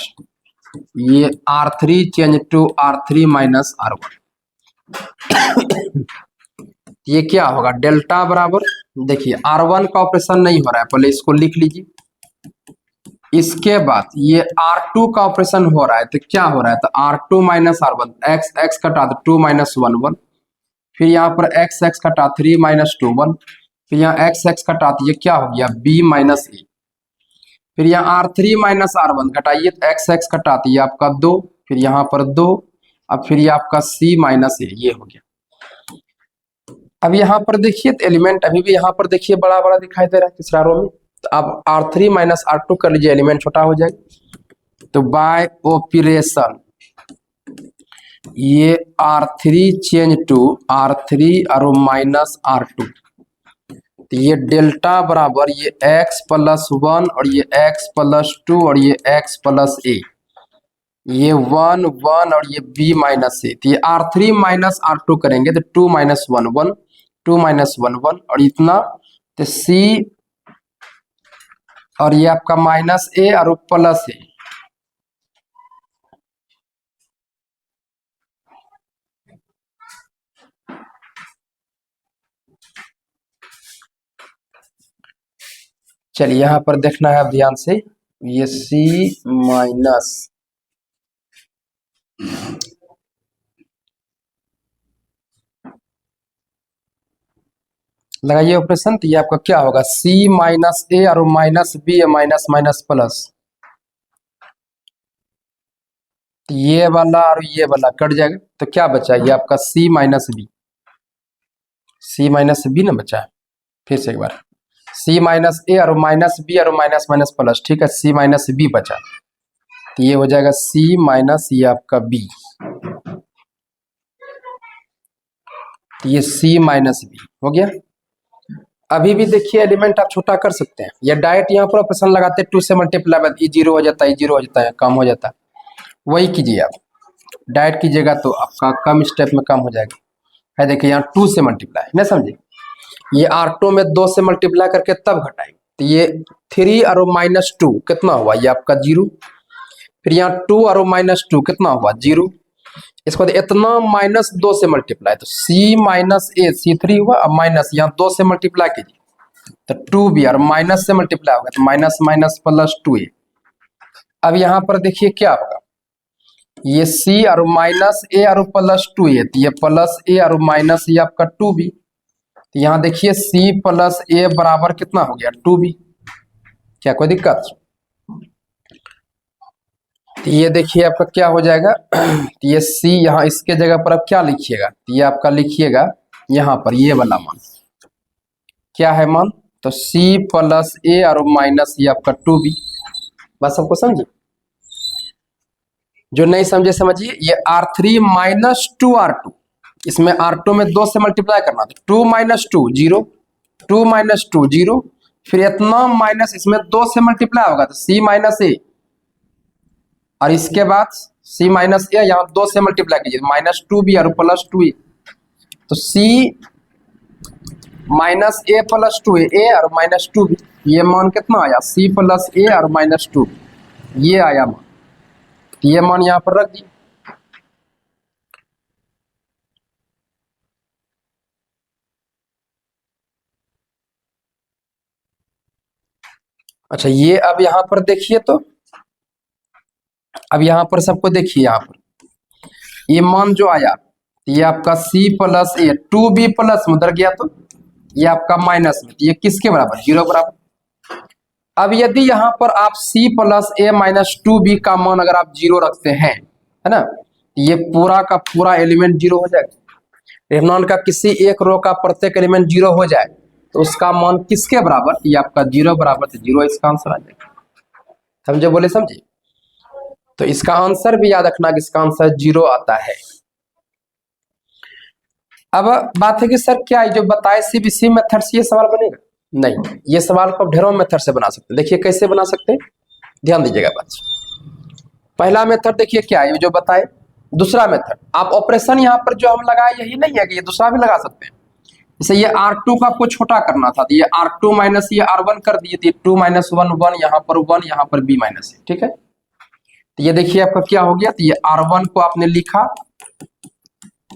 ये R3 change to R3 minus R1। ये क्या होगा डेल्टा बराबर, देखिए R1 का ऑपरेशन नहीं हो रहा है, पहले इसको लिख लीजिए। इसके बाद ये R2 का ऑपरेशन हो रहा है, तो क्या हो रहा है, तो R2 माइनस R1, x कटा तो 2 माइनस 1 1, फिर यहाँ पर x कटा 3 माइनस 2 1, फिर यहाँ x कटा तो ये क्या हो गया b माइनस ए, फिर यहाँ R3 माइनस R1 घटाइए तो x कटा तो ये आपका 2, फिर यहाँ पर 2, अब फिर ये आपका c माइनस ए, ये हो गया। अब यहाँ पर देखिए तो एलिमेंट अभी भी यहाँ पर देखिए बड़ा बड़ा दिखाई दे रहा है तीसरा रो में, तो अब R3 माइनस R2 कर लीजिए, एलिमेंट छोटा हो जाएगा। तो बाय ऑपरेशन ये R3 चेंज टू R3 और माइनस R2, तो ये डेल्टा बराबर ये x प्लस 1 और ये x प्लस 2 और ये x प्लस ए, ये 1 1 और ये b माइनस ए, तो ये R3 माइनस R2 करेंगे तो 2 माइनस 1 1, 2 माइनस 1 1 और इतना, तो c और ये आपका माइनस ए और प्लस ए। चलिए यहाँ पर देखना है अब ध्यान से, ये c माइनस लगाइए ऑपरेशन, तो ये आपका क्या होगा c माइनस ए और minus B minus minus plus, तो ये वाला और ये वाला कट जाएगा, तो क्या बचा ये आपका c minus B, c minus B ना बचा है। फिर से एक बार c माइनस ए और माइनस बी और माइनस माइनस प्लस, ठीक है c माइनस बी बचा, तो ये हो जाएगा c माइनस ये आपका b, तो ये c माइनस बी हो गया। अभी भी देखिए एलिमेंट आप छोटा कर सकते हैं, या डायरेक्ट यहाँ पर ऑपरेशन लगाते 2 से मल्टीप्लाई ये 0 हो जाता है, 0 हो जाता है, कम हो जाता है। वही कीजिए आप, डायरेक्ट कीजिएगा तो आपका कम स्टेप में कम हो जाएगा। है देखिए यहाँ 2 से मल्टीप्लाई, नहीं समझे, ये R2 में 2 से मल्टीप्लाई करके तब घटाएंगे, तो ये 3 और -2 कितना हुआ, ये आपका 0। फिर यहाँ 2 और -2 कितना हुआ, 0। इसको इतना -2 से मल्टीप्लाई, तो C माइनस ए C3 हुआ। अब माइनस यहाँ 2 से मल्टीप्लाई कीजिए तो 2B, और माइनस से मल्टीप्लाई होगा तो माइनस माइनस प्लस 2A। अब यहाँ पर देखिए क्या होगा, ये C और माइनस A और प्लस 2A, तो ये प्लस A और माइनस ये आपका 2B। तो यहाँ देखिए C प्लस A बराबर कितना हो गया, 2B। क्या कोई दिक्कत? तो ये देखिए आपका क्या हो जाएगा, तो ये C यहाँ इसके जगह पर अब क्या लिखिएगा, तो ये आपका लिखिएगा यहाँ पर ये वाला मान क्या है मान, तो C प्लस A और माइनस ये आपका 2B। बस सबको समझिए, जो नहीं समझे समझिए। ये R3 माइनस 2R2, इसमें R2 में 2 से मल्टीप्लाई करना, तो 2 माइनस 2 0, 2 माइनस 2 0, फिर इतना माइनस इसमें 2 से मल्टीप्लाई होगा तो C माइनस A, और इसके बाद C माइनस A यहाँ 2 से मल्टीप्लाई कीजिए माइनस 2B और प्लस 2A, तो C minus A plus 2A, A और माइनस 2B। ये मान कितना आया, C प्लस A और माइनस 2, ये आया मान। ये मान यहाँ पर रख दिए। अच्छा ये अब यहाँ पर देखिए, तो अब यहाँ पर सबको देखिए, यहाँ पर ये मान जो आया, ये आपका C plus A 2B plus में उधर गया तो ये आपका माइनस में, तो ये किसके बराबर, 0 बराबर। अब यदि यहाँ पर आप C plus A minus 2B का मान अगर आप 0 रखते हैं, है ना, ये पूरा का पूरा एलिमेंट 0 हो जाएगा। रेफनॉन का किसी एक रो का प्रत्येक एलिमेंट 0 हो जाए तो उसका मान किसके बराबर, ये आपका 0 बराबर, तो 0 इसका आंसर आ जाएगा। समझे, बोले समझे। तो इसका आंसर भी याद रखना कि इसका आंसर 0 आता है। अब बात है कि सर क्या जो बताए CBC मेथड से ये सवाल बनेगा, नहीं, ये सवाल को ढेरों मेथड से बना सकते हैं। देखिए कैसे बना सकते हैं, ध्यान दीजिएगा बच्चे। पहला मेथड देखिए क्या है, जो बताए। दूसरा मेथड, आप ऑपरेशन यहाँ पर जो हम लगाए यही नहीं है कि ये दूसरा भी लगा सकते हैं। जैसे ये R2 का आपको छोटा करना था, तो ये R2 माइनस ये R1 कर दिए, तो 2 माइनस 1 1, यहाँ पर 1, यहाँ पर B माइनस, ठीक है। तो ये देखिए आपका क्या हो गया, तो ये R1 को आपने लिखा।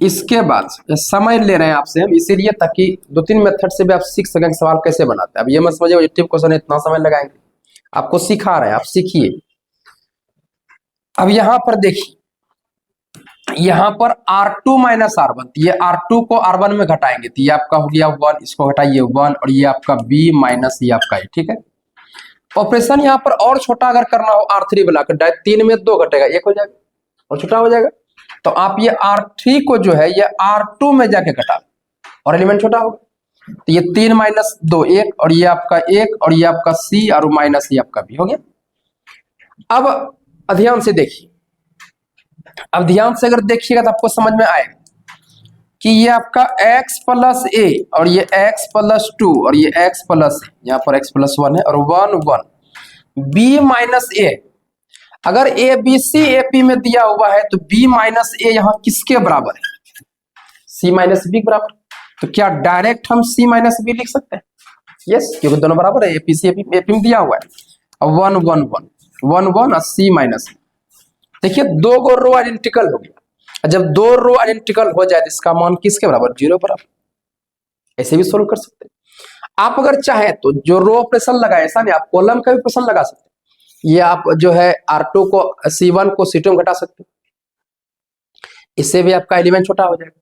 इसके बाद समय ले रहे हैं आपसे हम इसीलिए, ताकि 2-3 मेथड से भी आप सीख सकें सवाल कैसे बनाते हैं। अब ये मत समझिए ऑब्जेक्टिव क्वेश्चन है इतना समय लगाएंगे, आपको सिखा रहे हैं, आप सीखिए। अब यहाँ पर देखिए, यहाँ पर R2 माइनस R1, ये R2 को R1 में घटाएंगे, तो ये आपका हो गया 1, इसको घटाइए 1, और ये आपका B माइनस ये आपका है, ठीक है। ऑपरेशन यहाँ पर और छोटा अगर करना हो R3 वाला, 3 में 2 घटेगा 1 हो जाएगा और छोटा हो जाएगा। तो आप ये R3 को जो है ये R2 में जाके घटा और एलिमेंट छोटा होगा, तो ये 3 माइनस 2 1, और ये आपका 1, और ये आपका C और माइनस ये आपका B हो गया। अब ध्यान से देखिए, अब ध्यान से अगर देखिएगा तो आपको समझ में आएगा कि ये आपका x प्लस a और ये x प्लस 2 और ये x प्लस, यहाँ पर x प्लस 1 है, और 1 1 b माइनस a। अगर a b c a p में दिया हुआ है तो b माइनस a यहाँ किसके बराबर है, c माइनस b के बराबर। तो क्या डायरेक्ट हम c माइनस b लिख सकते हैं, यस, क्योंकि दोनों बराबर है, a p c a p में दिया हुआ है। अब 1 1 1 1 1 और c माइनस। देखिए 2 गो रो आइडेंटिकल हो गया, जब 2 रो आइडेंटिकल हो जाए तो इसका मान किसके बराबर, 0 बराबर। ऐसे भी सोल्व कर सकते हैं। आप अगर चाहे तो जो रो ऑपरेशन लगाए, ऐसा नहीं, आप कॉलम का भी ऑपरेशन लगा सकते हैं। ये आप जो है R2 को C1 को C2 में घटा सकते हैं, इससे भी आपका एलिमेंट छोटा हो जाएगा।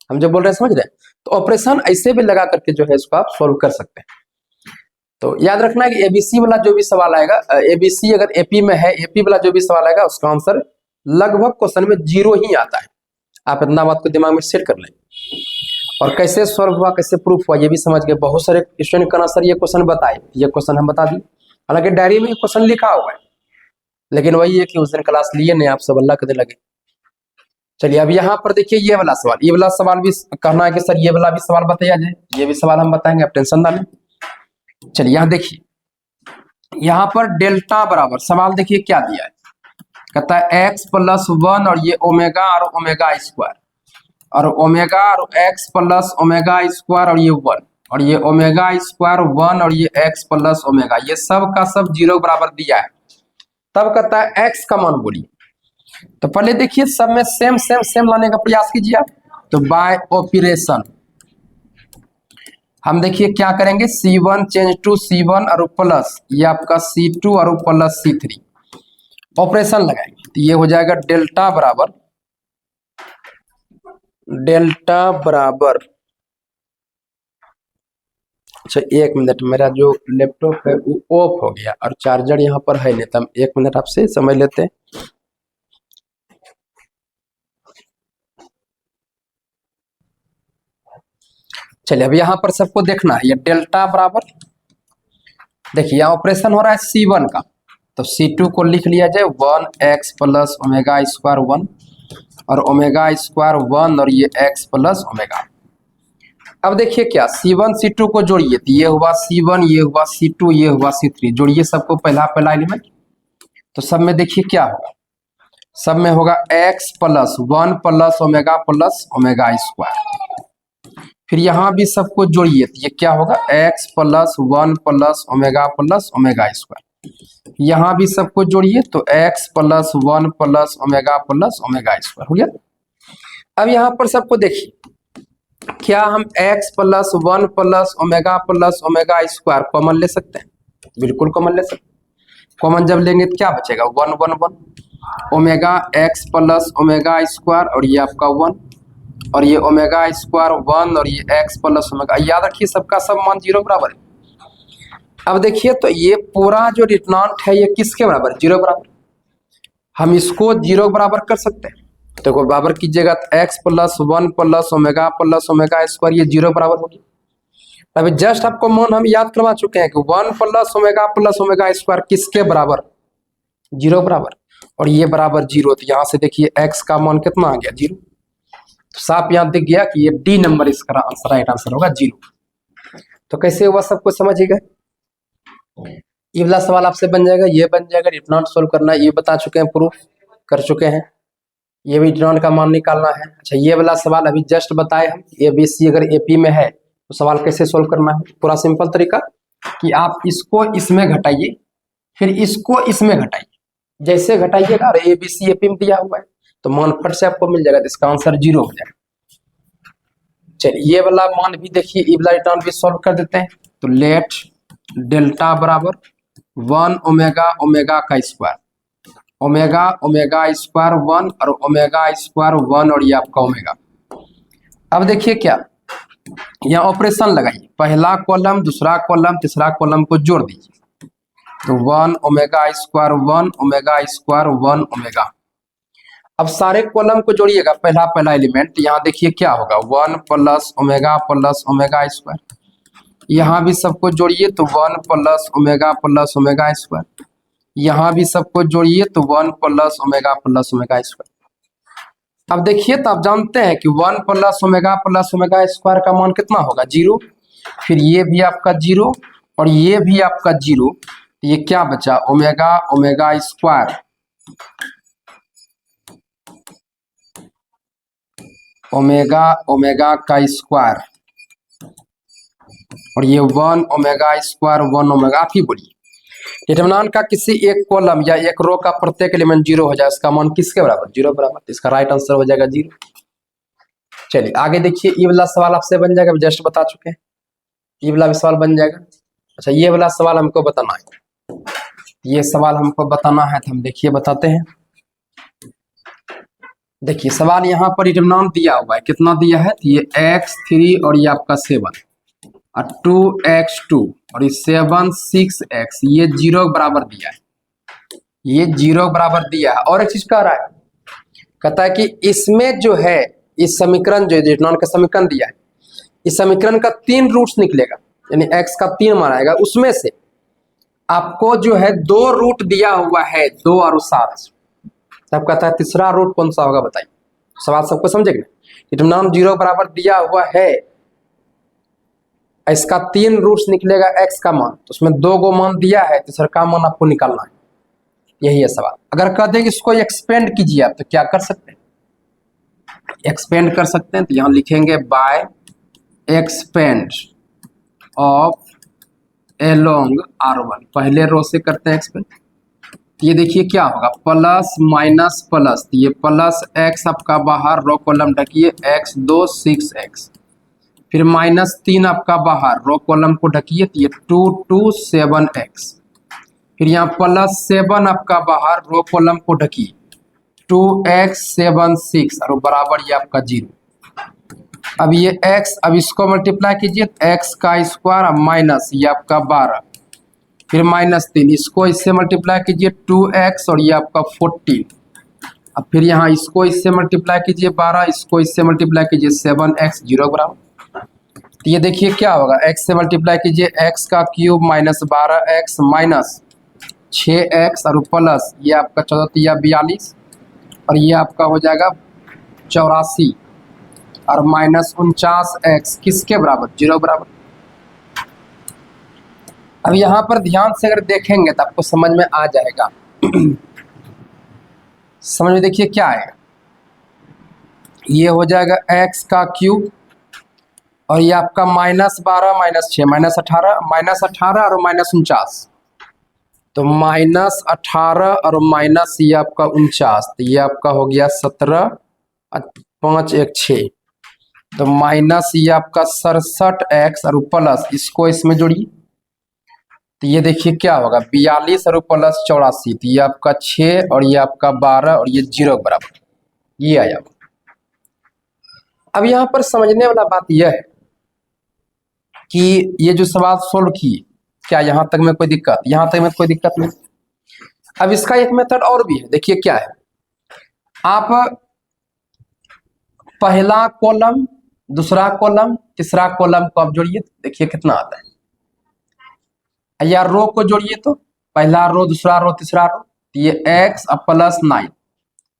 हम जो बोल रहे हैं समझ रहे हैं। तो ऑपरेशन ऐसे भी लगा करके जो है इसको आप सोल्व कर सकते हैं। तो याद रखना है कि ABC वाला जो भी सवाल आएगा, ABC अगर AP में है, AP वाला जो भी सवाल आएगा उसका आंसर लगभग क्वेश्चन में 0 ही आता है। आप इतना बात को दिमाग में सेट कर लें। और कैसे सॉल्व हुआ, कैसे प्रूफ हुआ, ये भी समझ गए। बहुत सारे स्टूडेंट का सर ये क्वेश्चन बताए, ये क्वेश्चन हम बता दिए, हालांकि डायरी में क्वेश्चन लिखा हुआ है, लेकिन वही है कि उस दिन क्लास लिए नहीं, आप सब अल्लाह के दिन लगे। चलिए अब यहाँ पर देखिए ये वाला सवाल भी कहना है कि सर ये वाला भी सवाल बताया जाए, ये भी सवाल हम बताएंगे, आप टेंशन ना लें। चलिए यहाँ देखिए, यहाँ पर डेल्टा बराबर सवाल देखिए क्या दिया है, कहता है x प्लस 1 और ये ओमेगा और ओमेगा स्क्वायर, और ओमेगा और x प्लस ओमेगा स्क्वायर और ये 1, और ये ओमेगा स्क्वायर 1 और ये x प्लस ओमेगा, ये सब का सब 0 बराबर दिया है। तब कहता है x का मान बोलिए। तो पहले देखिए सब में सेम सेम सेम लाने का प्रयास कीजिए आप। तो बाय ऑपरेशन हम देखिए क्या करेंगे, C1 चेंज टू C1 और प्लस ये आपका C2 और प्लस C3, ऑपरेशन लगाएंगे तो ये हो जाएगा डेल्टा बराबर। अच्छा एक मिनट, मेरा जो लैपटॉप है वो ऑफ हो गया और चार्जर यहाँ पर है नहीं, तो हम एक मिनट आपसे समझ लेते हैं। चलिए अब यहाँ पर सबको देखना है, ये डेल्टा बराबर, देखिए यहाँ ऑपरेशन हो रहा है C1 का, तो C2 को लिख लिया जाए 1x प्लस ओमेगा स्क्वायर 1 और ओमेगा स्क्वायर 1 और ये x प्लस ओमेगा। अब देखिए क्या C1 C2 को जोड़िए तो ये हुआ C1, ये हुआ C2, ये हुआ C3, जोड़िए सबको पहला एलिमेंट। तो सब में देखिए क्या होगा, सब में होगा x plus 1 plus omega square. फिर यहाँ भी सबको जोड़िए तो ये क्या होगा x plus 1 plus omega square. यहाँ भी सबको जोड़िए तो x plus 1 plus omega square हो गया। अब यहाँ पर सबको देखिए, क्या हम x plus 1 plus omega square common ले सकते हैं? बिल्कुल कॉमन ले सकते हैं। कॉमन जब लेंगे तो क्या बचेगा 1 1 1 omega x plus omega square और ये आपका 1 और ये ओमेगा स्क्वायर 1 और ये x प्लस ओमेगा। याद रखिए सबका सब मान 0 बराबर है। अब देखिए तो ये पूरा जो डिटर्मिनेंट है ये किसके बराबर, 0 बराबर। हम इसको 0 बराबर कर सकते हैं, तो बराबर कीजिएगा तो x plus 1 plus omega square ये 0 बराबर होगी। अभी जस्ट आपको मान हम याद करवा चुके हैं कि 1 प्लस ओमेगा स्क्वायर किसके बराबर, 0 बराबर, और ये बराबर 0। तो यहाँ से देखिए x का मान कितना आ गया 0। तो साफ यहाँ दिख गया कि ये डी नंबर इसका आंसर, राइट आंसर होगा 0। तो कैसे हुआ सबको समझिएगा। ये वाला सवाल आपसे बन जाएगा, ये बन जाएगा, डिटर्मिनेंट सोल्व करना है, ये बता चुके हैं, प्रूफ कर चुके हैं। ये भी डिटर्मिनेंट का मान निकालना है। अच्छा ये वाला सवाल अभी जस्ट बताए हम, ABC अगर AP में है तो सवाल कैसे सोल्व करना है। पूरा सिंपल तरीका कि आप इसको इसमें घटाइए, फिर इसको इसमें घटाइए, जैसे घटाइएगा और ABC AP में दिया हुआ है तो मान फट से आपको मिल जाएगा, तो इसका आंसर 0 हो जाएगा। चलिए ये वाला मान भी देखिए, ये वाला रिटर्न भी सॉल्व कर देते हैं। तो लेट डेल्टा बराबर 1 ओमेगा का स्क्वायर, ओमेगा स्क्वायर 1 और ओमेगा स्क्वायर 1 और ये आपका ओमेगा। अब देखिए क्या, यहाँ ऑपरेशन लगाइए, पहला कॉलम दूसरा कॉलम तीसरा कॉलम को जोड़ दीजिए तो 1 omega square 1 omega square 1 omega. अब सारे कॉलम को जोड़िएगा, पहला एलिमेंट, यहाँ देखिए क्या होगा 1 प्लस ओमेगा स्क्वायर। यहाँ भी सबको जोड़िए तो 1 प्लस ओमेगा स्क्वायर। यहाँ भी सबको जोड़िए तो 1 प्लस ओमेगा स्क्वायर। अब देखिए तो आप जानते हैं कि 1 प्लस ओमेगा स्क्वायर का मान कितना होगा 0। फिर ये भी आपका 0 और ये भी आपका 0, ये क्या बचा ओमेगा स्क्वायर, ओमेगा का स्क्वायर और ये 1 ओमेगा स्क्वायर 1 ओमेगा। आप ही बोलिए डिटरमिनेंट का किसी एक कॉलम या एक रो का प्रत्येक एलिमेंट 0 हो जाए, इसका मान किसके बराबर, 0 बराबर। इसका राइट आंसर हो जाएगा 0। चलिए आगे देखिए, ये वाला सवाल आपसे बन जाएगा, जस्ट बता चुके हैं, ये वाला भी सवाल बन जाएगा। अच्छा ये वाला सवाल हमको बताना है, ये सवाल हमको बताना है तो हम देखिए बताते हैं। देखिए सवाल यहाँ पर डिटरमिनेंट दिया हुआ है, कितना दिया है, तो ये x3 और ये आपका 7 और 2x2 और ये 7 6x, ये 0 बराबर दिया है, ये 0 बराबर दिया है। और एक चीज कह रहा है, कहता है कि इसमें जो है इस समीकरण जो डिटरमिनेंट का समीकरण दिया है, इस समीकरण का 3 रूट्स निकलेगा, यानी x का 3 मान आएगा, उसमें से आपको जो है 2 रूट दिया हुआ है 2 और 7। तब कहता है तीसरा रूट कौन सा होगा बताइए। सवाल सबको समझेंगे। डिटरमिनेंट 0 बराबर दिया हुआ है, इसका 3 रूट्स निकलेगा x का मान, तो उसमें 2 गो मान दिया है, तीसरा का मान आपको निकालना है। यही है सवाल। अगर कह दें कि इसको एक्सपेंड कीजिए आप, तो क्या कर सकते हैं, एक्सपेंड कर सकते हैं। तो यहां लिखेंगे bye expand of along r1, पहले रो से करते हैं एक्सपेंड। ये देखिए क्या होगा, प्लस माइनस प्लस, तो ये प्लस x आपका बाहर, रो कॉलम ढकिए, x2 6x, फिर -3 आपका बाहर, रो कॉलम को ढकिए, तो ये 2 2 7x, फिर यहाँ +7 आपका बाहर, रो कॉलम को ढकिए, 2x 7 6 और बराबर ये आपका 0। अब ये x, अब इसको मल्टीप्लाई कीजिए, x का स्क्वायर माइनस ये आपका 12, फिर -3, इसको इससे मल्टीप्लाई कीजिए 2x और ये आपका 14, अब फिर यहाँ इसको इससे मल्टीप्लाई कीजिए 12, इसको इससे मल्टीप्लाई कीजिए 7x 0 बराबर। तो ये देखिए क्या होगा, x से मल्टीप्लाई कीजिए, x का cube minus 12x minus 6x और प्लस ये आपका 14 42 और ये आपका हो जाएगा 84 और -49x किसके बराबर, 0 बराबर। अब यहाँ पर ध्यान से अगर देखेंगे तो आपको समझ में आ जाएगा। समझ में देखिए क्या है, ये हो जाएगा x का क्यूब और ये आपका -12 -6 -18 और -49, तो -18 और माइनस ये आपका 49, तो ये आपका हो गया 17 5 1 6, तो माइनस ये आपका 67x और प्लस इसको इसमें जोड़िए, तो ये देखिए क्या होगा 42 और प्लस 84, तो ये आपका 6 और ये आपका 12 और ये 0 बराबर, ये आया। अब यहाँ पर समझने वाला बात यह है कि ये जो सवाल सोल्व किए, क्या यहाँ तक में कोई दिक्कत, यहाँ तक में कोई दिक्कत नहीं। अब इसका एक मेथड और भी है, देखिए क्या है, आप पहला कॉलम, दूसरा कॉलम, तीसरा कॉलम को आप जोड़िए, देखिए कितना आता है, या रो को जोड़िए, तो पहला रो, दूसरा रो, तीसरा रो, तो ये x प्लस 9,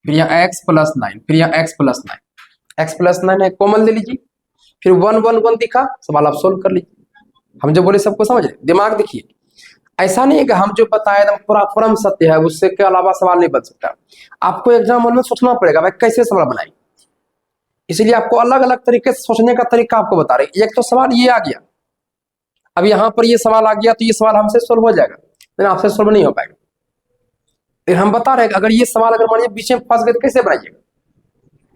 फिर यहाँ x प्लस 9, फिर यहाँ x प्लस 9, x प्लस 9 है, कॉमन ले लीजिए, फिर 1 1 1 दिखा, सवाल आप सोल्व कर लीजिए। हम जो बोले सबको समझ रहे, दिमाग देखिए, ऐसा नहीं है कि हम जो बताए एकदम पूरा परम सत्य है, उससे के अलावा सवाल नहीं बन सकता। आपको एग्जाम में सोचना पड़ेगा भाई कैसे सवाल बनाए, इसलिए आपको अलग अलग तरीके से सोचने का तरीका आपको बता रहे। एक तो सवाल ये आ गया, अब यहाँ पर ये सवाल आ गया, तो ये सवाल हमसे सोल्व हो जाएगा, लेकिन आपसे सोल्व नहीं हो पाएगा। फिर हम बता रहे हैं अगर ये सवाल अगर मानिए बीच में फंस गए तो कैसे बनाइएगा।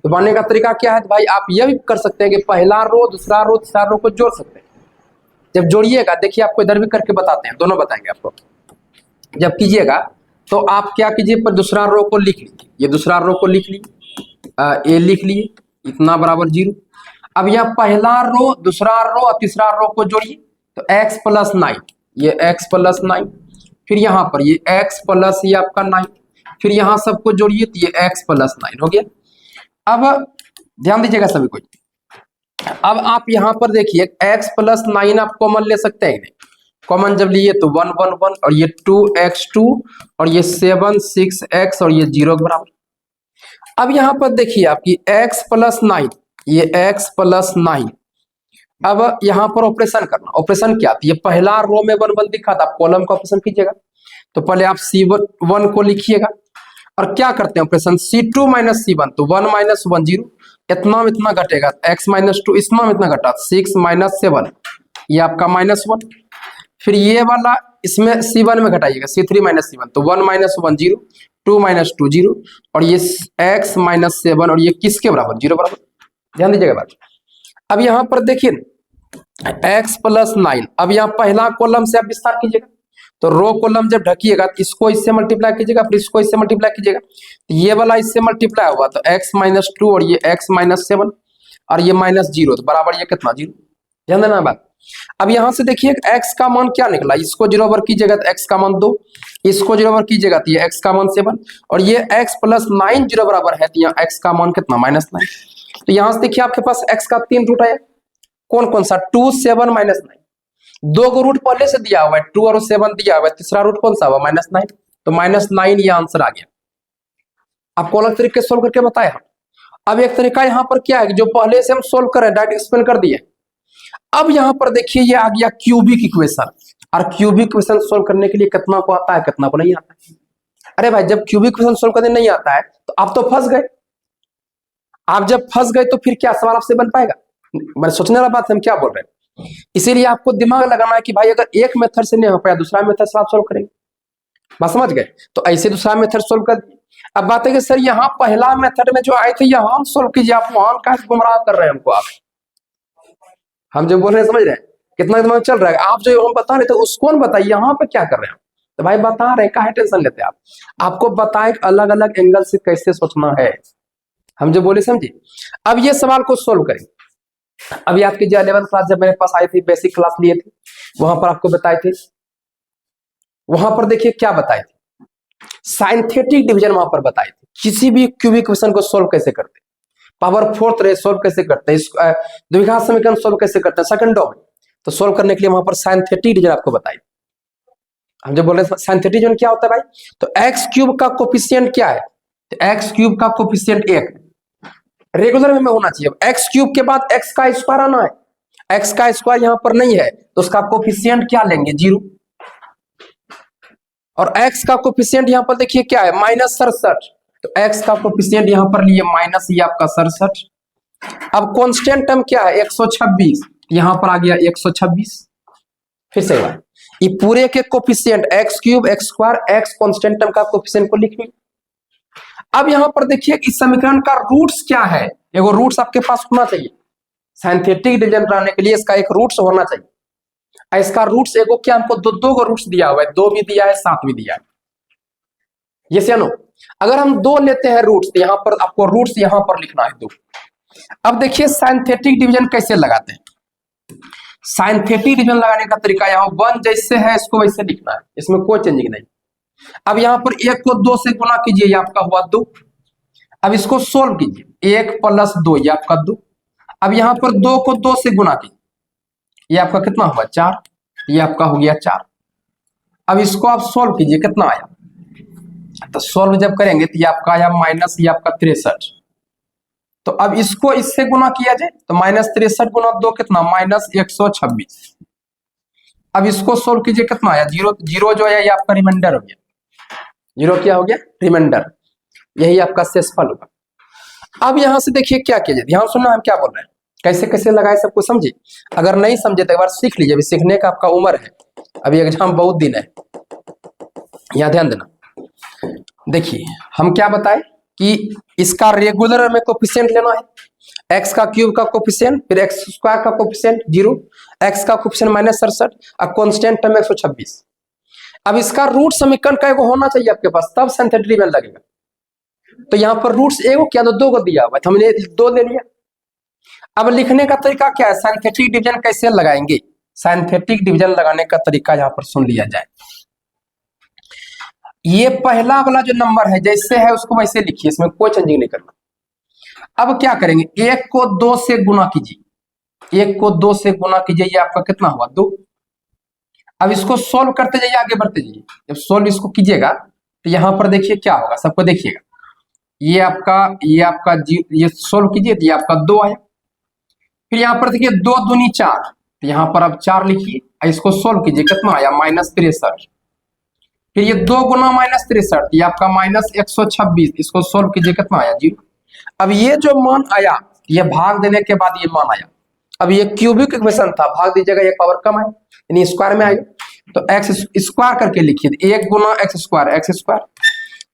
तो बनाने का तरीका क्या है, तो भाई आप ये भी कर सकते हैं कि पहला रो, दूसरा रो, तीसरा रो को जोड़ सकते हैं। जब जोड़िएगा, देखिए आपको इधर भी करके बताते हैं, दोनों बताएंगे आपको। जब कीजिएगा तो आप क्या कीजिए, पर दूसरा रो को लिख लीजिए, ये दूसरा रो को लिख लिए, ए लिख लिए, इतना बराबर 0। अब यहाँ पहला रो, दूसरा रो और तीसरा रो को जोड़िए, तो x प्लस 9, ये x प्लस 9, फिर यहाँ पर ये x प्लस ये आपका 9, फिर यहाँ सबको जोड़िए, तो ये x प्लस 9 हो गया। अब ध्यान दीजिएगा सभी को, अब आप यहाँ पर देखिए x प्लस 9 आप कॉमन ले सकते हैं, कॉमन जब लिए तो 1 1 1 और ये 2x2 और ये 7 6x और ये 0 के बराबर। अब यहाँ पर देखिए आपकी x प्लस 9, ये x प्लस 9, अब यहाँ पर ऑपरेशन करना, ऑपरेशन क्या, ये पहला रो में 1 1 दिखा था, आप कॉलम का ऑपरेशन कीजिएगा, तो पहले आप C1 को लिखिएगा और क्या करते हैं ऑपरेशन, C2 माइनस C1, तो 1 माइनस 1 0, इतना में इतना घटेगा, x माइनस 2 इतना में इतना घटा, 6 माइनस 7 ये आपका -1, फिर ये वाला इसमें C1 में घटाइएगा, C3 माइनस C1, तो 1 माइनस 1 0, 2 माइनस 2 0 और ये x माइनस 7 और ये किसके बराबर, 0 बराबर। ध्यान दीजिएगा बात। अब यहाँ पर देखिए x प्लस 9, अब यहाँ पहला कॉलम से आप विस्तार कीजिएगा, तो रो कॉलम जब ढकिएगा तो इसको इससे मल्टीप्लाई कीजिएगा, फिर इसको इससे मल्टीप्लाई कीजिएगा, तो ये वाला इससे मल्टीप्लाई हुआ तो x माइनस 2 और ये x माइनस 7 और ये -0, तो बराबर ये कितना, 0। ध्यान देना बात। अब यहाँ से देखिए x का मान क्या निकला, इसको 0 ओवर कीजिएगा तो x का मान 2, इसको 0 ओवर कीजिएगा तो ये x का मान 7 और ये x प्लस 9 0 बराबर है, तो यहाँ x का मान कितना, -9। तो यहाँ से देखिए आपके पास x का 3 रूट है, कौन कौन सा, 2 7 -9, 2 को रूट पहले से दिया हुआ है, 2 और 7 दिया हुआ है, तीसरा रूट कौन सा हुआ, -9, तो -9 ये आंसर आ गया। आपको अलग तरीके से सोल्व करके बताया। अब एक तरीका यहाँ पर क्या है कि जो पहले से हम सोल्व करें डायरेक्ट एक्सप्लेन कर दिए। अब यहाँ पर देखिए ये आ गया क्यूबिक इक्वेशन, और क्यूबिक इक्वेशन सोल्व करने के लिए कितना को आता है कितना को नहीं आता है। अरे भाई जब क्यूबिक इक्वेशन सोल्व करने नहीं आता है तो आप तो फंस गए। आप जब फंस गए तो फिर क्या सवाल आपसे बन पाएगा? मैंने सोचने वाला बात है, हम क्या बोल रहे हैं। इसीलिए आपको दिमाग लगाना है कि भाई अगर एक मेथड से नहीं हो पाया दूसरा मेथड से आप सोल्व करेंगे। बात समझ गए? तो ऐसे दूसरा मेथड सोल्व कर दिए। अब बात है कि सर यहाँ पहला मेथड में जो आए थे यहाँ सोल्व कीजिए, आप वहां का गुमराह कर रहे हैं हमको। आप हम जो बोल रहे हैं समझ रहे हैं? कितना दिमाग चल रहा है? आप जो हम बता रहे थे उसको बताइए यहाँ पे क्या कर रहे हैं। तो भाई बता रहे हैं, काहे टेंशन लेते हैं आप? आपको बताएं अलग अलग एंगल से कैसे सोचना है, हम जो बोले समझे। अब ये सवाल को सोल्व करें। अभी आपकी जो 11th क्लास जब मेरे पास आई थी, बेसिक क्लास लिए थे, वहां पर आपको बताए थे, वहां पर देखिए क्या बताए थे, साइंथेटिक डिवीजन वहां पर बताए थे। किसी भी क्यूबिक इक्वेशन को सोल्व कैसे करते, पावर फोर्थ रे सोल्व कैसे करते हैं, द्विघात समीकरण सोल्व कैसे करते हैं सेकंडों में, तो सोल्व करने के लिए वहां पर साइंथेटिक डिवीजन आपको बताई। हम जो बोल रहे हैं साइंथेटिक डिवीजन क्या होता है भाई, तो एक्स क्यूब का कोफिशिएंट क्या है, तो एक्स क्यूब का कोफिशिएंट 1 रेगुलर में होना चाहिए। एक्स क्यूब के बाद एक्स का स्क्वायर आना है, एक्स का स्क्वायर यहां पर नहीं है तो उसका कोफिशिएंट क्या लेंगे, 0। और एक्स का कोफिशिएंट यहां पर देखिए क्या है, -67, तो एक्स का कोफिशिएंट यहां पर लिए माइनस ये आपका 67। अब कांस्टेंट टर्म क्या है, 126, यहां पर आ गया 126। फिर से बात, ये पूरे के coefficient x cube x square x constant term का कोफिशिएंट को लिखिए। अब यहां पर देखिए इस समीकरण का रूट्स क्या है, एगो रूट्स आपके पास होना चाहिए। साइंथेटिक डिवीजन बनाने के लिए इसका एक रूट्स होना चाहिए। इसका रूट्स एगो क्या, हमको दो को रूट्स दिया हुआ है, 2 भी दिया है 7 भी दिया है, ये से नो। अगर हम 2 लेते हैं रूट्स तो यहां पर आपको रूट्स यहां पर लिखना है 2। अब देखिए साइंथेटिक डिवीजन कैसे लगाते हैं। साइंथेटिक डिवीजन लगाने का तरीका यहाँ 1 जैसे है इसको वैसे लिखना है, इसमें कोई चेंजिंग नहीं। अब यहाँ पर 1 को 2 से गुना कीजिए, ये आपका हुआ 2। अब इसको सोल्व कीजिए, 1 + 2 ये आपका 2। अब यहाँ पर 2 को 2 से गुना कीजिए, ये आपका कितना हुआ 4, ये आपका हो गया 4। अब इसको आप सोल्व कीजिए, कितना आया, तो सोल्व जब करेंगे तो ये आपका आया माइनस ये आपका 63। तो अब इसको इससे गुना किया जाए तो -63 गुना 2 कितना, -126। अब इसको सोल्व कीजिए, कितना आया 0, 0 जो है ये आपका रिमाइंडर हो गया, 0 क्या हो गया, रिमाइंडर, यही आपका शेषफल होगा। अब यहां से देखिए क्या किया जाए, ध्यान सुनना हम क्या बोल रहे हैं, कैसे कैसे लगाए सबको समझिए। अगर नहीं समझे तो एक बार सीख लीजिए, अभी सीखने का आपका उम्र है, अभी एग्जाम बहुत दिन है, यहाँ ध्यान देना। देखिए हम क्या बताए कि इसका रेगुलर में कोफिशिएंट लेना है, एक्स का क्यूब का कोफिशिएंट, फिर एक्स स्क्वायर का कोफिशिएंट 0, एक्स का कोफिशिएंट -67 और कांस्टेंट टर्म 126। अब इसका रूट समीकरण का एगो होना चाहिए आपके पास, तब साइंथेटिक डिवीजन लगेगा। तो यहाँ पर रूट्स एगो क्या, तो 2 को दिया हुआ, तो हमने 2 ले लिया। अब लिखने का तरीका क्या है, साइंथेटिक डिवीजन कैसे लगाएंगे, साइंथेटिक डिवीजन लगाने का तरीका यहाँ पर सुन लिया जाए। ये पहला वाला जो नंबर है जैसे है उसको वैसे लिखिए, इसमें कोई चेंजिंग नहीं करना। अब क्या करेंगे, 1 को 2 से गुना कीजिए, 1 को 2 से गुना कीजिए, ये आपका कितना हुआ 2। अब इसको सोल्व करते जाइए, आगे बढ़ते जाइए। जब सोल्व इसको कीजिएगा तो यहाँ पर देखिए क्या होगा, सबको देखिएगा, ये आपका ये सोल्व कीजिए तो ये आपका 2 आया। फिर यहाँ पर देखिए 2 दूनी 4, तो यहाँ पर अब 4 लिखिए, इसको सोल्व कीजिए, कितना आया -63। फिर ये 2 गुना -63, ये आपका -126, इसको सोल्व कीजिए, कितना आया 0। अब ये जो मान आया, ये भाग देने के बाद ये मान आया। अब ये क्यूबिक इक्वेशन था, भाग दीजिएगा, एक पावर कम है यानी स्क्वायर में आएगा, तो एक्स स्क्वायर करके लिखिए, 1 गुना एक्स स्क्वायर,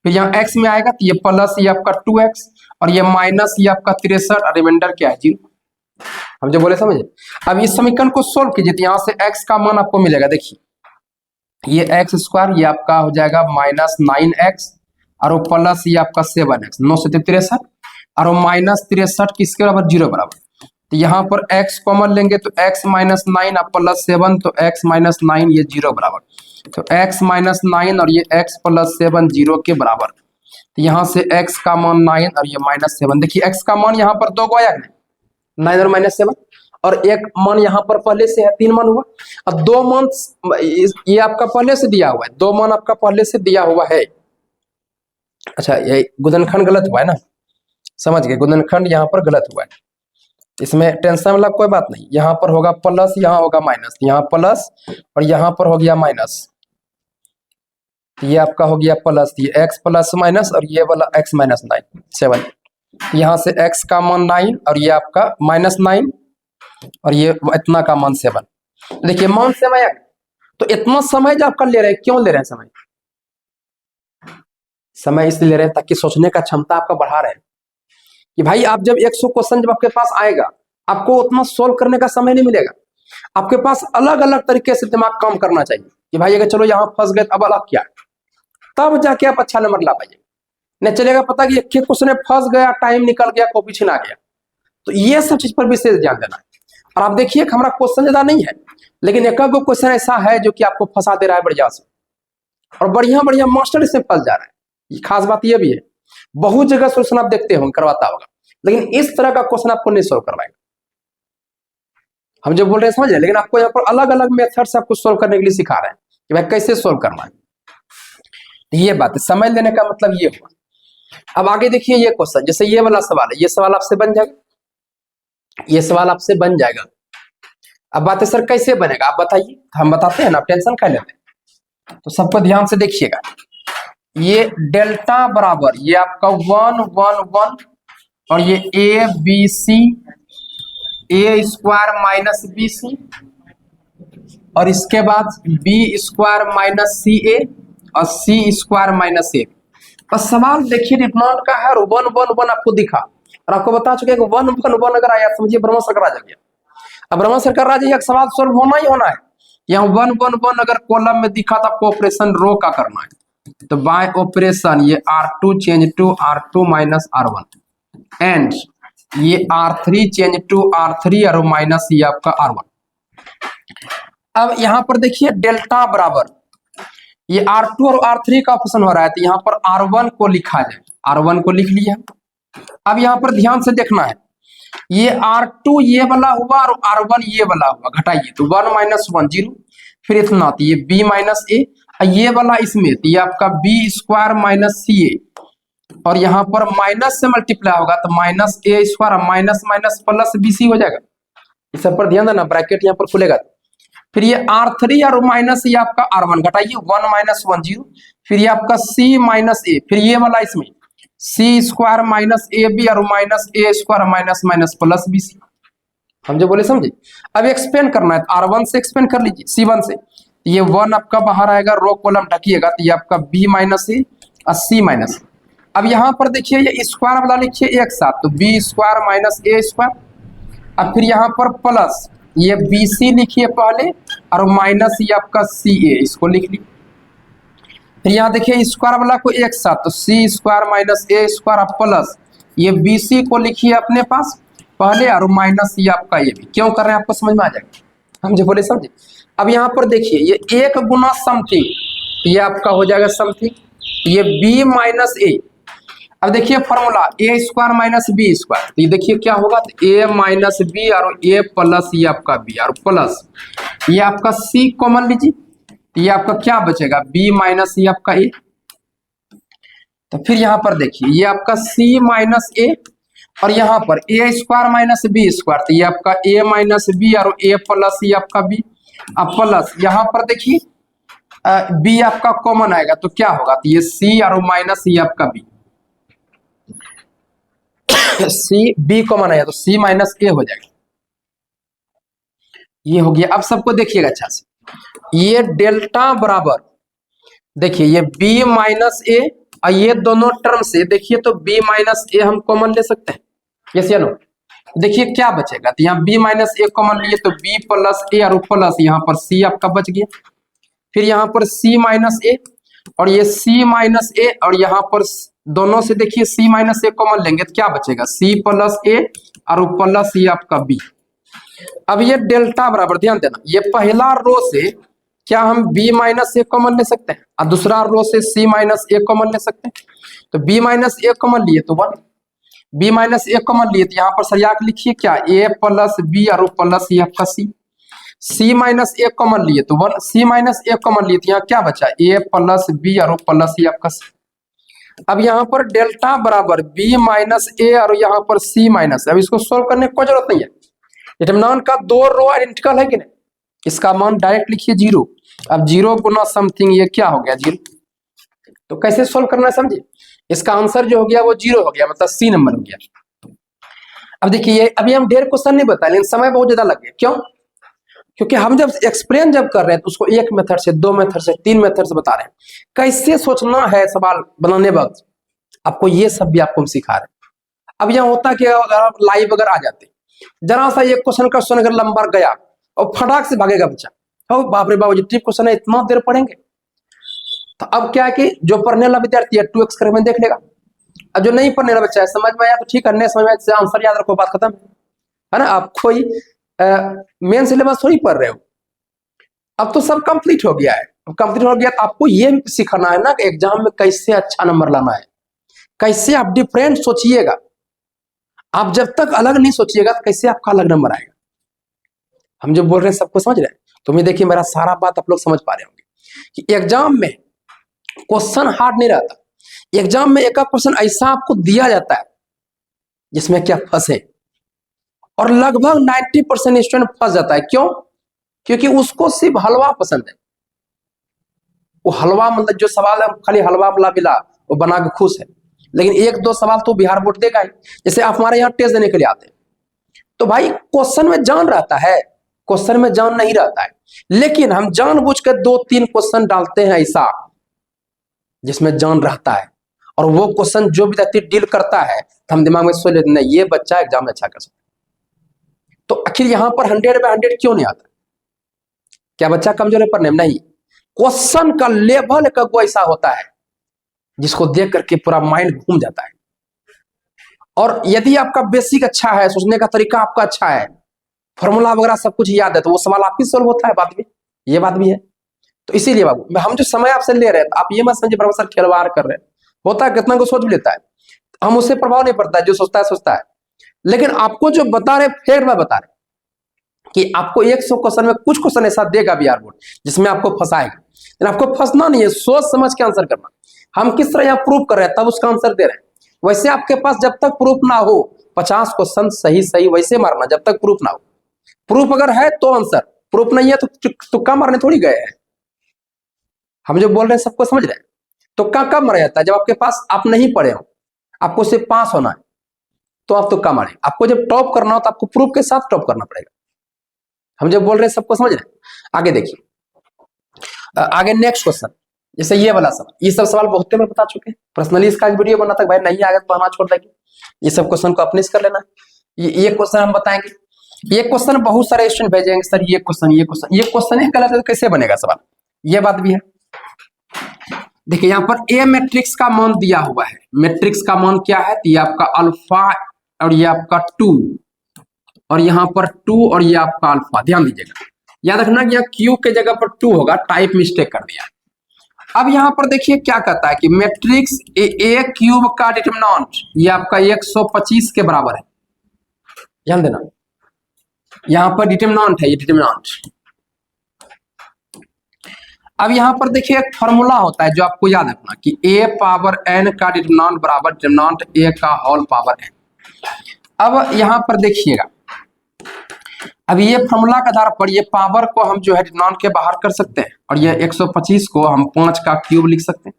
फिर यहाँ एक्स में आएगा तो ये प्लस ये आपका 2x और ये माइनस ये आपका 63 और रिमाइंडर क्या है 0। हम जो बोले समझे। अब इस समीकरण को सोल्व कीजिए तो यहाँ से x का मान आपको मिलेगा, देखिए ये एक्स स्क्वायर ये आपका हो जाएगा -9x और वो प्लस ये आपका 7x, 9 से 63 और वो -63 किसके बराबर, 0 बराबर। तो यहाँ पर x कॉमन लेंगे तो x -9 और +7, तो x -9 ये 0 बराबर, तो x -9 और ये x +7 0 के बराबर। तो यहाँ से x का मान 9 और ये -7, देखिए x का मान यहाँ पर 2 को आया, 9 और -7, और एक मान यहाँ पर पहले से है 3 मान हुआ, और 2 मान ये आपका पहले से दिया हुआ है, 2 मान आपका पहले से दिया हुआ है। अच्छा ये गुणनखंड गलत हुआ है ना, समझ गए, गुणनखंड यहाँ पर गलत हुआ है, इसमें टेंशन वाला कोई बात नहीं। यहाँ पर होगा प्लस, यहाँ होगा माइनस, यहाँ प्लस और यहाँ पर हो गया माइनस, ये आपका हो गया प्लस, ये x प्लस माइनस और ये वाला x माइनस 9 7, यहाँ से x का मान 9 और ये आपका माइनस 9 और ये इतना का मान 7। देखिए मान समय, तो इतना समय जो आपका ले रहे हैं, क्यों ले रहे हैं समय? समय इसलिए ले रहे हैं ताकि सोचने का क्षमता आपका बढ़ा रहे हैं कि भाई आप जब 100 क्वेश्चन जब आपके पास आएगा, आपको उतना सोल्व करने का समय नहीं मिलेगा, आपके पास अलग अलग तरीके से दिमाग काम करना चाहिए कि भाई अगर चलो यहाँ फंस गए अब अलग क्या, तब जाके आप अच्छा नंबर ला पाइए। नहीं चलेगा पता कि एक क्वेश्चन में फंस गया, टाइम निकल गया, कॉपी छिना गया। तो ये सब चीज पर विशेष ध्यान देना है। और आप देखिए हमारा क्वेश्चन ज्यादा नहीं है, लेकिन एक क्वेश्चन ऐसा है जो कि आपको फंसा दे रहा है बढ़िया से, और बढ़िया बढ़िया मास्टर इसमें फंस जा रहा है। खास बात यह भी है, बहुत जगह सोल्यूशन आप देखते होंगे करवाता होगा, लेकिन इस तरह का क्वेश्चन आपको नहीं सोल्व करवाएगा। हम जो बोल रहे हैं समझ रहे, लेकिन आपको यहाँ पर अलग अलग मेथड से आपको सोल्व करने के लिए सिखा रहे हैं कि भाई कैसे सोल्व करना है। ये बात है, समय लेने का मतलब ये हुआ। अब आगे देखिए ये क्वेश्चन, जैसे ये वाला सवाल है, ये सवाल आपसे बन जाएगा, ये सवाल आपसे बन जाएगा। अब बात है सर कैसे बनेगा, आप बताइए। तो हम बताते हैं ना, आप टेंशन खा लेते हैं। तो सबको ध्यान से देखिएगा, ये डेल्टा बराबर ये आपका 1 1 1 और ये A B C, A square minus B C और इसके बाद B square minus C A और सी स्क्वायर माइनस ए। और सवाल देखिए डिटर्मिनेंट का है और 1 1 1 आपको दिखा, और आपको बता चुके कि 1 1 1 अगर आया समझिए ब्रह्म सर्कल आ जाएगा। अब ब्रह्म सर्कल आ जाइए, सवाल सोल्व होना ही होना है। यहाँ 1 1 1 अगर कॉलम में दिखा तो आपको ऑपरेशन रो का करना है। तो बाय ऑपरेशन ये R2 change to R2 minus R1 and ये R3 चेंज टू R3 और माइनस ये आपका R1। अब यहाँ पर देखिए डेल्टा बराबर ये R2 और R3 का ऑप्शन हो रहा है, तो यहाँ पर R1 को लिखा जाए, R1 को लिख लिया। अब यहाँ पर ध्यान से देखना है, ये R2 ये वाला हुआ और R1 ये वाला हुआ, घटाइए तो 1 माइनस 1 0, फिर इतना तो ये b माइनस ए, ये वाला इसमें तो ये आपका b square minus C A, और यहाँ पर माइनस से मल्टीप्लाई होगा तो minus A square minus minus plus B C हो जाएगा। इस सब पर ध्यान देना, ब्रैकेट यहाँ पर खुलेगा। फिर ये R3 और माइनस ये आपका R1, घटाइए 1 माइनस 1 0, फिर ये आपका c माइनस ए, फिर ये वाला इसमें C square minus A B और minus A square minus minus plus B C. हम जो बोले समझे। अब एक्सपेंड करना है तो R1 से एक्सपेंड कर लीजिए, C1 से, ये 1 आपका बाहर आएगा, रो कॉलम ढकिएगा तो ये आपका b माइनस ए और c माइनस। अब यहाँ पर देखिए ये स्क्वायर वाला लिखिए एक साथ, तो b square minus A square, अब फिर यहाँ पर प्लस ये बी सी लिखिए पहले और माइनस ये आपका सी ए, इसको लिख ली। फिर यहाँ देखिए स्क्वायर वाला को एक साथ, तो सी square minus A square plus ये बी सी को लिखिए अपने पास पहले और माइनस ये आपका ये भी। क्यों कर रहे हैं आपको समझ में आ जाएगा, हम जो बोले समझे। अब यहाँ पर देखिए ये एक गुना समथिंग, ये आपका हो जाएगा समथिंग, ये b माइनस ए। अब देखिए फॉर्मूला ए स्क्वायर माइनस बी स्क्वायर, तो ये देखिए क्या होगा, तो ए माइनस बी और ए प्लस ये आपका बी और प्लस ये आपका सी कॉमन लीजिए, ये आपका क्या बचेगा b माइनस ये आपका ए। तो फिर यहाँ पर देखिए ये आपका c माइनस ए और यहाँ पर ए स्क्वायर माइनस बी स्क्वायर, तो ये आपका a माइनस बी और a प्लस ये आपका b, अब प्लस यहाँ पर देखिए b आपका कॉमन आएगा तो क्या होगा, तो ये c और माइनस ये आपका b, c b कॉमन आएगा तो c माइनस a हो जाएगा। ये हो गया। अब सबको देखिएगा अच्छा से, ये डेल्टा बराबर देखिए ये b माइनस ए और ये दोनों टर्म से देखिए तो b माइनस ए हम कॉमन ले सकते हैं, यस या नो। देखिए क्या बचेगा, तो यहाँ b माइनस ए कॉमन लिए तो b प्लस ए और प्लस यहाँ पर c आपका बच गया। फिर यहाँ पर c माइनस ए और ये c माइनस ए और यहाँ पर दोनों से देखिए c माइनस ए कॉमन लेंगे तो क्या बचेगा, c प्लस ए और प्लस ये आपका b। अब ये डेल्टा बराबर ध्यान देना, ये पहला रो से क्या हम b माइनस ए कॉमन ले सकते हैं और दूसरा रो से c माइनस ए कॉमन ले सकते हैं। तो b माइनस ए कॉमन लिए तो 1, b माइनस ए कॉमन लिए तो यहाँ पर सरिया लिखिए क्या a प्लस बी और प्लस ये आपका c, c माइनस ए कॉमन लिए तो 1, c माइनस ए कॉमन लिए तो यहाँ क्या बचा a प्लस बी और प्लस ये आपका c। अब यहाँ पर डेल्टा बराबर बी माइनस ए और यहाँ पर सी माइनस, अब इसको सोल्व करने की कोई जरूरत नहीं है। डिटरमिनेंट का दो रो आइडेंटिकल है कि नहीं, इसका मान डायरेक्ट लिखिए 0। अब 0 गुना समथिंग ये क्या हो गया 0। तो कैसे सोल्व करना है समझिए, इसका आंसर जो हो गया वो 0 हो गया, मतलब सी नंबर हो गया। अब देखिए अभी हम ढेर क्वेश्चन नहीं बताए, लेकिन समय बहुत ज्यादा लग गया। क्यों? क्योंकि हम जब एक्सप्लेन जब कर रहे हैं तो उसको एक मेथड से, दो मेथड से, तीन मेथड से बता रहे हैं कैसे सोचना है सवाल बनाने वक्त, आपको ये सब भी आपको हम सिखा रहे हैं। अब यहाँ होता कि अगर आप लाइव अगर आ जाते, जरा सा एक क्वेश्चन अगर लंबा गया और फटाक से भागेगा बच्चा, हो बाप रे बाप जितनी क्वेश्चन है इतना देर पढ़ेंगे। तो अब क्या है कि जो पढ़ने वाला विद्यार्थी है 2x करके देख लेगा, अब जो नहीं पढ़ने वाला बच्चा है समझ में आया तो ठीक है, नहीं समझ में आया आंसर याद रखो, बात खत्म है ना। आप कोई मेन सिलेबस थोड़ी पढ़ रहे हो, अब तो सब कंप्लीट हो गया है। कंप्लीट हो गया तो आपको ये सिखाना है ना कि एग्जाम में कैसे अच्छा नंबर लाना है, कैसे आप डिफरेंट सोचिएगा। आप जब तक अलग नहीं सोचिएगा तो कैसे आपका अलग नंबर आएगा। हम जो बोल रहे हैं सबको समझ रहे हैं, तो मैं देखिए मेरा सारा बात आप लोग समझ पा रहे होंगे कि एग्जाम में क्वेश्चन हार्ड नहीं रहता। एग्जाम में एक क्वेश्चन ऐसा आपको दिया जाता है जिसमें क्या फंसे, और लगभग 90% स्टूडेंट फंस जाता है। क्यों? क्योंकि उसको सिर्फ हलवा पसंद है। वो हलवा मतलब जो सवाल है खाली हलवा मिला मिला वो बना के खुश है, लेकिन एक दो सवाल तो बिहार बोर्ड देगा ही। जैसे आप हमारे यहाँ टेस्ट देने के लिए आते हैं तो भाई क्वेश्चन में जान रहता है, क्वेश्चन में जान नहीं रहता है, लेकिन हम जानबूझ कर दो तीन क्वेश्चन डालते हैं ऐसा जिसमें जान रहता है, और वो क्वेश्चन जो विद्यार्थी डील करता है तो हम दिमाग में सोच लेते हैं ये बच्चा एग्जाम में अच्छा कर सकता है। तो आखिर यहाँ पर 100/100 क्यों नहीं आता? क्या बच्चा कमजोर है पढ़ने में? नहीं, क्वेश्चन का लेवल का वो ऐसा होता है जिसको देख करके पूरा माइंड घूम जाता है। और यदि आपका बेसिक अच्छा है, सोचने का तरीका आपका अच्छा है, फॉर्मूला वगैरह सब कुछ याद है, तो वो सवाल आपकी सोल्व होता है। बात भी ये बात भी है। तो इसीलिए बाबू हम जो समय आपसे ले रहे हैं तो आप ये मत समझिए प्रोफेसर खिलवाड़ कर रहे हैं। होता है कितना को सोच भी लेता है, हम उससे प्रभाव नहीं पड़ता है, जो सोचता है सोचता है। लेकिन आपको जो बता रहे फेर में बता रहे कि आपको 100 क्वेश्चन में कुछ क्वेश्चन ऐसा देगा बिहार बोर्ड जिसमें आपको फंसाएगा, लेकिन आपको फंसना नहीं है, सोच समझ के आंसर करना। हम किस तरह यहाँ प्रूफ कर रहे हैं तब उसका आंसर दे रहे हैं। वैसे आपके पास जब तक प्रूफ ना हो 50 क्वेश्चन सही सही वैसे मारना, जब तक प्रूफ ना हो। प्रूफ अगर है तो आंसर, प्रूफ नहीं है तो तुक्का मारने थोड़ी गए हैं। हम जो बोल रहे हैं सबको समझ रहे हैं। तुक्का कब मारा जाता है? जब आपके पास आप नहीं पढ़े हो, आपको सिर्फ पास होना है तो आप तुक्का मारे। आपको जब टॉप करना हो तो आपको प्रूफ के साथ टॉप करना पड़ेगा। हम जब बोल रहे हैं सबको समझ रहे हैं। आगे देखिए, आगे नेक्स्ट क्वेश्चन, जैसे ये वाला सवाल, ये सब सवाल बहुत बार बता चुके हैं। पर्सनली इसका वीडियो बना तक भाई नहीं आएगा तो हमारा छोड़ देंगे, ये सब क्वेश्चन को अपने से कर लेना। ये क्वेश्चन हम बताएंगे। ये क्वेश्चन बहुत सारे स्टूडेंट भेजेंगे सर ये क्वेश्चन ये गलत है तो कैसे बनेगा सवाल, ये बात भी है। देखिए यहाँ पर ए मैट्रिक्स का मान दिया हुआ है। मैट्रिक्स का मान क्या है? तो ये आपका अल्फा और ये आपका 2 और यहाँ पर 2 और ये आपका अल्फा। ध्यान दीजिएगा, याद रखना यहाँ क्यू के जगह पर 2 होगा, टाइप मिस्टेक कर दिया। अब यहाँ पर देखिए क्या कहता है कि मैट्रिक्स ए क्यूब का डिटरमिनेंट ये आपका 125 के बराबर है। ध्यान देना, यहाँ पर डिटरमिनेंट है, ये डिटरमिनेंट। अब यहाँ पर देखिए एक फॉर्मूला होता है जो आपको याद रखना कि a पावर n का डिटरमिनेंट बराबर डिटरमिनेंट a का होल पावर n। अब यहाँ पर देखिएगा, अब ये फॉर्मूला के आधार पर ये पावर को हम जो है डिटरमिनेंट के बाहर कर सकते हैं और ये 125 को हम 5 का क्यूब लिख सकते हैं।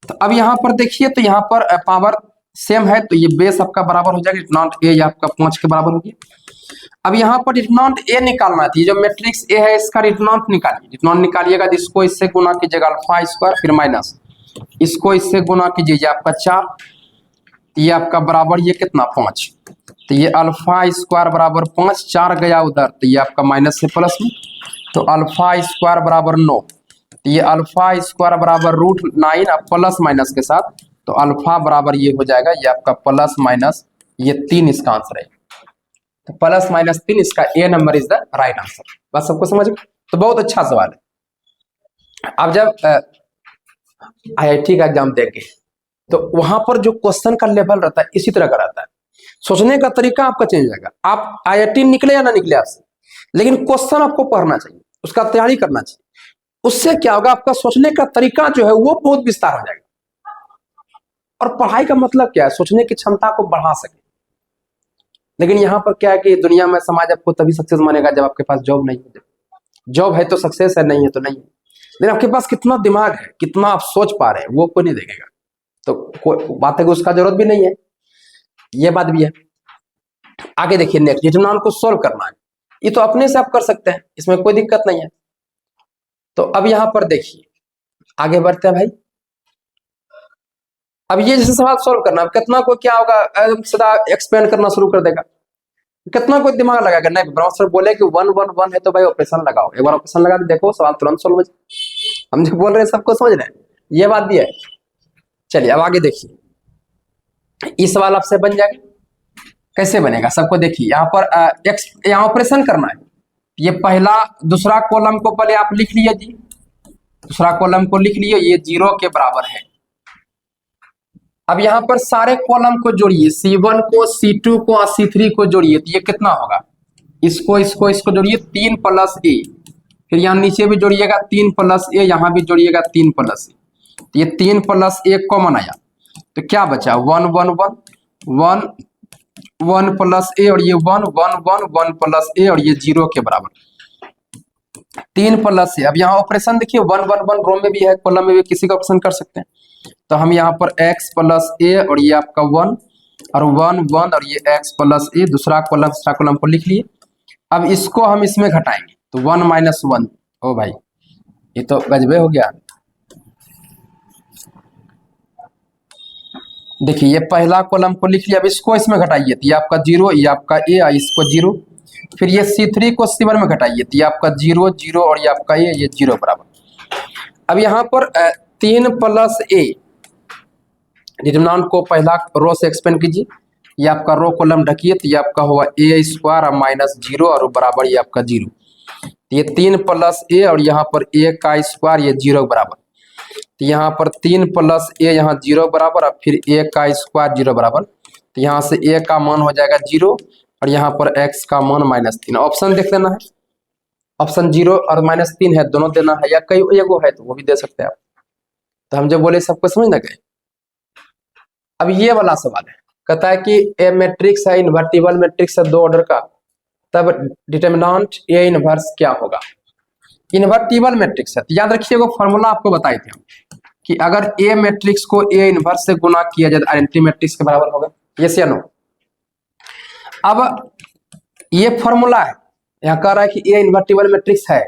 तो अब यहाँ पर देखिए, तो यहाँ पर पावर सेम है तो ये बेस आपका बराबर हो जाएगा, डिटरमिनेंट a आपका 5 के बराबर हो गया। अब यहाँ पर डिटरमिनेंट ए निकालना थी, जो मैट्रिक्स ए है इसका डिटरमिनेंट निकालिए। डिटरमिनेंट निकालिएगा तो इसको इससे गुना कीजिएगा अल्फा स्क्वायर, फिर माइनस इसको इससे गुना कीजिए आपका 4, ये आपका बराबर ये कितना 5, तो ये अल्फा स्क्वायर बराबर 5, 4 गया उधर तो ये आपका माइनस से प्लस में, तो अल्फा स्क्वायर बराबर 9, तो ये अल्फा स्क्वायर बराबर √9 अब प्लस माइनस के साथ, तो अल्फा बराबर ये हो जाएगा ये आपका प्लस माइनस ये 3 इसका आंसर है। तो प्लस माइनस 3 इसका A number is the right answer. बस सबको समझ में? तो बहुत अच्छा सवाल है। अब जब IIT का एग्जाम देंगे तो वहां पर जो क्वेश्चन का लेवल रहता है इसी तरह का रहता है, सोचने का तरीका आपका चेंज हो जाएगा। आप IIT निकले या ना निकले आपसे, लेकिन क्वेश्चन आपको पढ़ना चाहिए, उसका तैयारी करना चाहिए। उससे क्या होगा, आपका सोचने का तरीका जो है वो बहुत विस्तार हो जाएगा। और पढ़ाई का मतलब क्या है, सोचने की क्षमता को बढ़ा सके। लेकिन यहाँ पर क्या है कि दुनिया में समाज आपको तभी सक्सेस मानेगा जब आपके पास जॉब नहीं है। जॉब है तो सक्सेस है, नहीं है तो नहीं है। लेकिन आपके पास कितना दिमाग है, कितना आप सोच पा रहे हैं, वो कोई नहीं देखेगा। तो कोई बात है कि उसका जरूरत भी नहीं है, ये बात भी है। आगे देखिए, नेक्स्ट डिटरमिनेंट को सोल्व करना है, ये तो अपने से आप कर सकते हैं, इसमें कोई दिक्कत नहीं है। तो अब यहां पर देखिए, आगे बढ़ते हैं भाई। अब ये जैसे सवाल सोल्व करना, कितना को क्या होगा, एकदम सीधा एक्सपेंड करना शुरू कर देगा। कितना कोई दिमाग लगाएगा, नहीं ब्राउजर बोले कि 1 1 1 है तो भाई ऑपरेशन लगाओ, एक बार ऑपरेशन लगा के देखो, सवाल तुरंत सोल्व हो जाए। हम जो बोल रहे हैं सबको समझ रहे हैं, ये बात भी है। चलिए अब आगे देखिए, ये सवाल आपसे बन जाएगा। कैसे बनेगा सबको देखिए, यहाँ पर एक्स यहाँ ऑपरेशन करना है। ये पहला दूसरा कॉलम को पहले आप लिख लिए जी, दूसरा कॉलम को लिख लिए, ये 0 के बराबर है। अब यहाँ पर सारे कॉलम को जोड़िए, C1 को, C2 को और C3 को जोड़िए, तो ये कितना होगा, इसको जोड़िए 3 + A, फिर यहाँ नीचे भी जोड़िएगा 3 + A, यहाँ भी जोड़िएगा 3 + A, तो ये 3 + A कॉमन आया, तो क्या बचा 1 1 1 1 1 + A, और ये 1 1 1 1 + A, और ये 0 के बराबर 3 + A। अब यहाँ ऑपरेशन देखिए 1 1 1 रो में भी है, कॉलम में भी, किसी का ऑपरेशन कर सकते हैं। तो हम यहाँ पर x + A, और ये आपका 1 और 1 1, और ये x + A, दूसरा कॉलम को लिख लिए। अब इसको हम इसमें घटाएंगे, तो 1 - 1, ओ भाई ये तो गजबे हो गया। देखिए ये पहला कॉलम को लिख लिया, अब इसको इसमें घटाइए, तो ये आपका 0, ये आपका A, इसको 0, फिर ये C3 को C1 में घटाइए, तो ये आपका 0 0, और ये आपका A, ये 0 बराबर। अब यहाँ पर 3 + A, डिटरमिनेंट को पहला रो से एक्सपेंड कीजिए, ये आपका रो कॉलम ढकिए, तो ये आपका होगा A² और -0 और बराबर ये आपका 0, ये 3 + A, और यहाँ पर A का स्क्वायर, ये 0 बराबर, तो यहाँ पर 3 + A, यहाँ 0 बराबर, और फिर A का स्क्वायर 0 बराबर, तो यहाँ से A का मान हो जाएगा 0, और यहाँ पर x का मान -3। ऑप्शन देख लेना है, ऑप्शन 0 और -3 है, दोनों देना है, या कई एगो है तो वो भी दे सकते हैं आप। तो हम जो बोले सबको समझ ना गए। अब ये वाला सवाल है, कहता है कि ए मैट्रिक्स है, इन्वर्टिबल मैट्रिक्स है 2 ऑर्डर का, तब डिटरमिनेंट A इनवर्स क्या होगा। इन्वर्टिबल मैट्रिक्स है, तो याद रखिए वो फॉर्मूला आपको बताए थे हम, कि अगर ए मैट्रिक्स को A इनवर्स से गुना किया जाए तो आइडेंटिटी मैट्रिक्स के बराबर होगा, यस या नो। अब ये फॉर्मूला है, यहाँ कह रहा है कि A इन्वर्टिबल मैट्रिक्स है,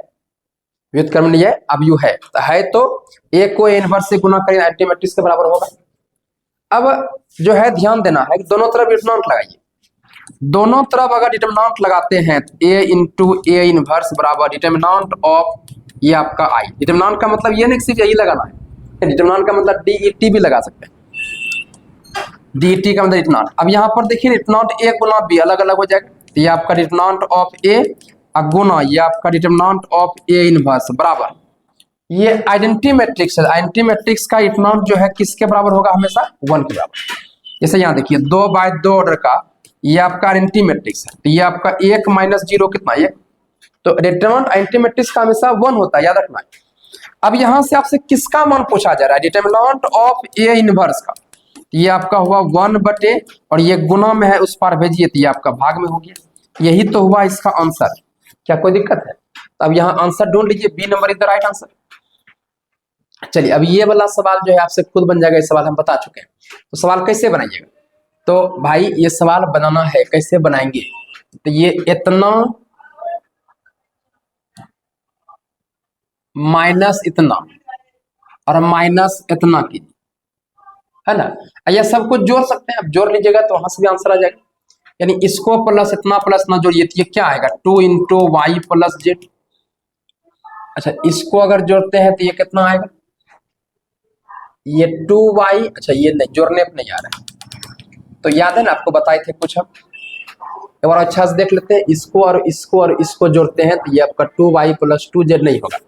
व्युत्क्रम नहीं है, अब यू है तो A को A इनवर्स से गुना करें आइडेंटिटी मैट्रिक्स के बराबर होगा। अब जो है ध्यान देना है कि दोनों तरफ डिटरमिनेंट लगाइए, दोनों तरफ अगर डिटरमिनेंट लगाते हैं तो A × A इनवर्स बराबर डिटरमिनेंट ऑफ ये आपका I। डिटरमिनेंट का मतलब ये नहीं सिर्फ यही लगाना है, डिटरमिनेंट का मतलब DET भी लगा सकते हैं, DET का मतलब डिटरमिनेंट। अब यहाँ पर देखिए डिटरमिनेंट A × B अलग अलग हो जाएगा, तो ये आपका डिटरमिनेंट ऑफ A गुना ये आपका डिटरमिनेंट ऑफ A इनवर्स बराबर ये आइडेंटिटी मैट्रिक्स है। आइडेंटिटी मैट्रिक्स का डिटरमिनेंट जो है किसके बराबर होगा, हमेशा 1 के बराबर। जैसे यहाँ देखिए 2/2 ऑर्डर का ये आपका आइडेंटिटी मैट्रिक्स है, तो ये आपका 1 - 0 कितना 1, तो डिटरमिनेंट आइडेंटिटी मैट्रिक्स का हमेशा 1 होता है, याद रखना है। अब यहाँ से आपसे किसका मान पूछा जा रहा है, डिटरमिनेंट ऑफ A इनवर्स का, ये आपका हुआ 1/, और ये गुना में है उस पार भेजिए, तो ये आपका भाग में हो गया, यही तो हुआ इसका आंसर। क्या कोई दिक्कत है, तो अब यहाँ आंसर ढूंढ लीजिए, B number is the right answer. चलिए अब ये वाला सवाल जो है आपसे खुद बन जाएगा, ये सवाल हम बता चुके हैं। तो सवाल कैसे बनाइएगा, तो भाई ये सवाल बनाना है, कैसे बनाएंगे, तो ये इतना माइनस इतना और माइनस इतना कीजिए, है ना, ये सब कुछ जोड़ सकते हैं, आप जोड़ लीजिएगा तो वहां से भी आंसर आ जाएगा। यानी इसको प्लस इतना प्लस ना जोड़िए, तो ये क्या आएगा 2 × y + z। अच्छा इसको अगर जोड़ते हैं तो ये कितना आएगा, ये 2y, अच्छा ये नहीं जोड़ने पे नहीं आ रहा है, तो याद है ना आपको बताए थे कुछ, हम एक बार अच्छा से देख लेते हैं, इसको और इसको जोड़ते हैं तो ये आपका 2y + 2z नहीं होगा,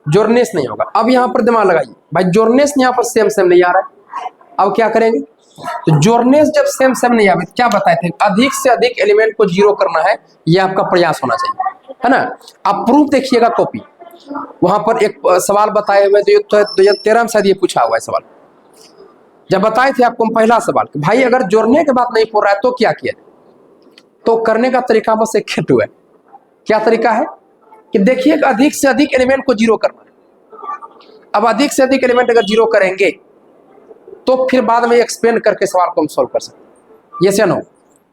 जोड़ने से नहीं होगा। अब यहाँ पर दिमाग लगाइए भाई, जोड़ने से यहाँ पर सेम नहीं आ रहा है, अब क्या करेंगे, तो जोड़ने से जब सेम नहीं आ रहा, क्या बताए थे, अधिक से अधिक एलिमेंट को 0 करना है, ये आपका प्रयास होना चाहिए, है ना। आप प्रूफ देखिएगा कॉपी, वहां पर एक सवाल बताए हुए 2013 में शायद ये पूछा हुआ है सवाल, जब बताए थे आपको हम पहला सवाल कि भाई अगर जोड़ने के बाद नहीं हो रहा है तो क्या किया, तो करने का तरीका बस एक खेत हुआ है। क्या तरीका है कि देखिए अधिक से अधिक एलिमेंट को जीरो करना है। अब अधिक से अधिक एलिमेंट अगर जीरो करेंगे तो फिर बाद में एक्सपेंड करके सवाल को हम सॉल्व कर सकते हैं, यस या नो।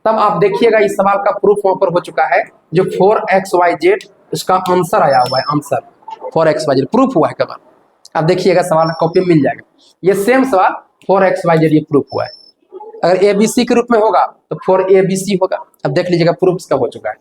तब आप देखिएगा इस सवाल का प्रूफ वहां पर हो चुका है, जो 4xyz इसका आंसर आया हुआ है, आंसर 4xyz प्रूफ हुआ है। कब आप देखिएगा सवाल कॉपी में मिल जाएगा, ये सेम सवाल 4xyz ये प्रूफ हुआ है। अगर ABC के रूप में होगा तो 4ABC होगा। अब देख लीजिएगा प्रूफ इसका हो चुका है।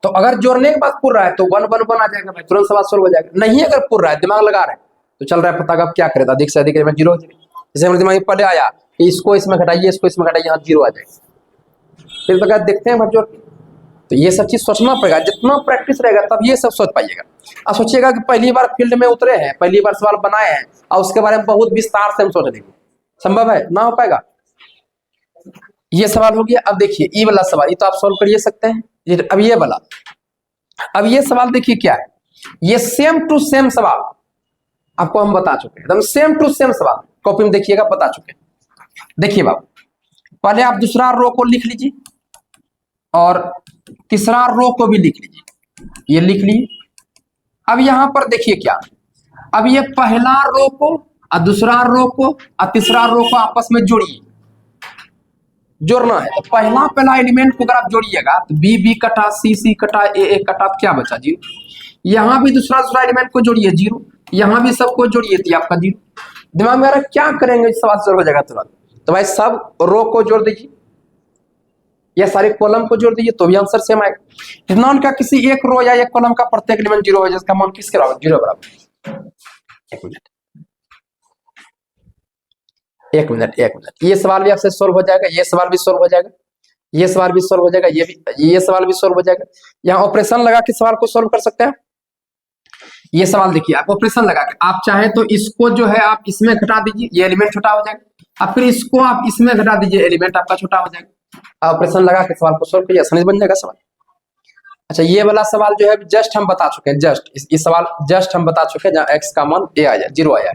तो अगर जोड़ने के बाद पूर रहा है तो 1 1 1 आ जाएगा भाई, तुरंत सवाल सोल्व हो जाएगा। नहीं अगर पूर रहा है, दिमाग लगा रहे हैं तो चल रहा है पता अब क्या करे, अधिक से अधिक एलिमेंट जीरो हो जाएगा। जैसे हमारे दिमाग में पहले आया कि इसको इसमें घटाइए, इसको इसमें घटाइए, यहाँ जीरो आ जाएगा। फिर तो देखते हैं भाई जोड़, तो ये सब चीज सोचना पड़ेगा। जितना प्रैक्टिस रहेगा तब ये सब सोच पाइएगा। अब सोचिएगा कि पहली बार फील्ड में उतरे हैं, पहली बार सवाल बनाए हैं और उसके बारे में बहुत विस्तार से हम सोच लेंगे, संभव है ना, हो पाएगा। ये सवाल हो गया। अब देखिए ये वाला सवाल, ये तो आप सोल्व कर सकते हैं। अब ये वाला, अब ये सवाल देखिए क्या है, ये सेम टू सेम सवाल आपको हम बता चुके हैं, एकदम सेम टू सेम सवाल कॉपी में देखिएगा, बता चुके हैं। देखिए बाबू, पहले आप दूसरा रो को लिख लीजिए और तीसरा रो को भी लिख लीजिए, ये लिख लीजिए। अब यहां पर देखिए क्या, अब ये पहला रो को और दूसरा रो को और तीसरा रो को आपस में जोड़िए, जोड़ना है। तो पहला एलिमेंट को अगर आप जोड़िएगा तो बी कटा सी कटा ए कटा, तो क्या बचा, जीरो। यहां भी दूसरा एलिमेंट को जोड़िए, जीरो। यहां भी सबको जोड़िए तो आपका जीरो। दिमाग में आ रहा क्या करेंगे, सवाल सॉल्व हो जाएगा तुरंत। तो भाई सब रो को जोड़ दीजिए, या सारे कॉलम को जोड़ दीजिए तो भी आंसर सेम आएगा। इतना उनका किसी एक रो या एक कॉलम का प्रत्येक एलिमेंट जीरो है, जिसका मान किसके बराबर, जीरो बराबर। एक मिनट, ये सवाल भी आपसे सोल्व हो जाएगा, ये सवाल भी सोल्व हो जाएगा, ये सवाल भी सोल्व हो जाएगा, ये सवाल भी सोल्व हो जाएगा। यहाँ ऑपरेशन लगा के सवाल को सोल्व कर सकते हैं। ये सवाल देखिए, आप ऑपरेशन लगा के आप चाहे तो इसको जो है आप इसमें घटा दीजिए, ये एलिमेंट छोटा हो जाएगा, और फिर इसको आप इसमें घटा दीजिए, एलिमेंट आपका छोटा हो जाएगा। ऑपरेशन लगा के सवाल को सोल्व करिए, आसानी बन जाएगा सवाल। अच्छा, ये वाला सवाल जो है जस्ट हम बता चुके हैं, जस्ट इस सवाल जस्ट हम बता चुके हैं, जहाँ x का मान a आया, जीरो आया।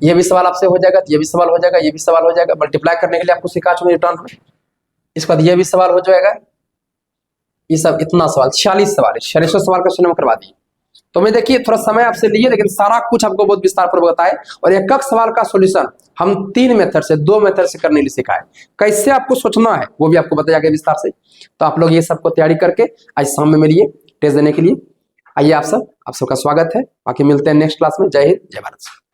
ये भी सवाल आपसे हो जाएगा, ये भी सवाल हो जाएगा, ये भी सवाल हो जाएगा। मल्टीप्लाई करने के लिए आपको सिखा चुके रिटर्न में। इसके बाद ये भी सवाल हो जाएगा। ये सब इतना सवाल 46 सवाल है, 46 सवाल का क्वेश्चन करवा दिए। तो मैं देखिए थोड़ा समय आपसे लिए, लेकिन सारा कुछ आपको बहुत विस्तार पूर्वक बताए। और एक एक सवाल का सॉल्यूशन हम 3 मेथड से 2 मेथड से करने के लिए सिखाए। कैसे आपको सोचना है वो भी आपको बताया गया विस्तार से। तो आप लोग ये सबको तैयारी करके आज शाम में मिलिए टेस्ट देने के लिए। आइए आप सबका स्वागत है। बाकी मिलते हैं नेक्स्ट क्लास में। जय हिंद, जय भारत।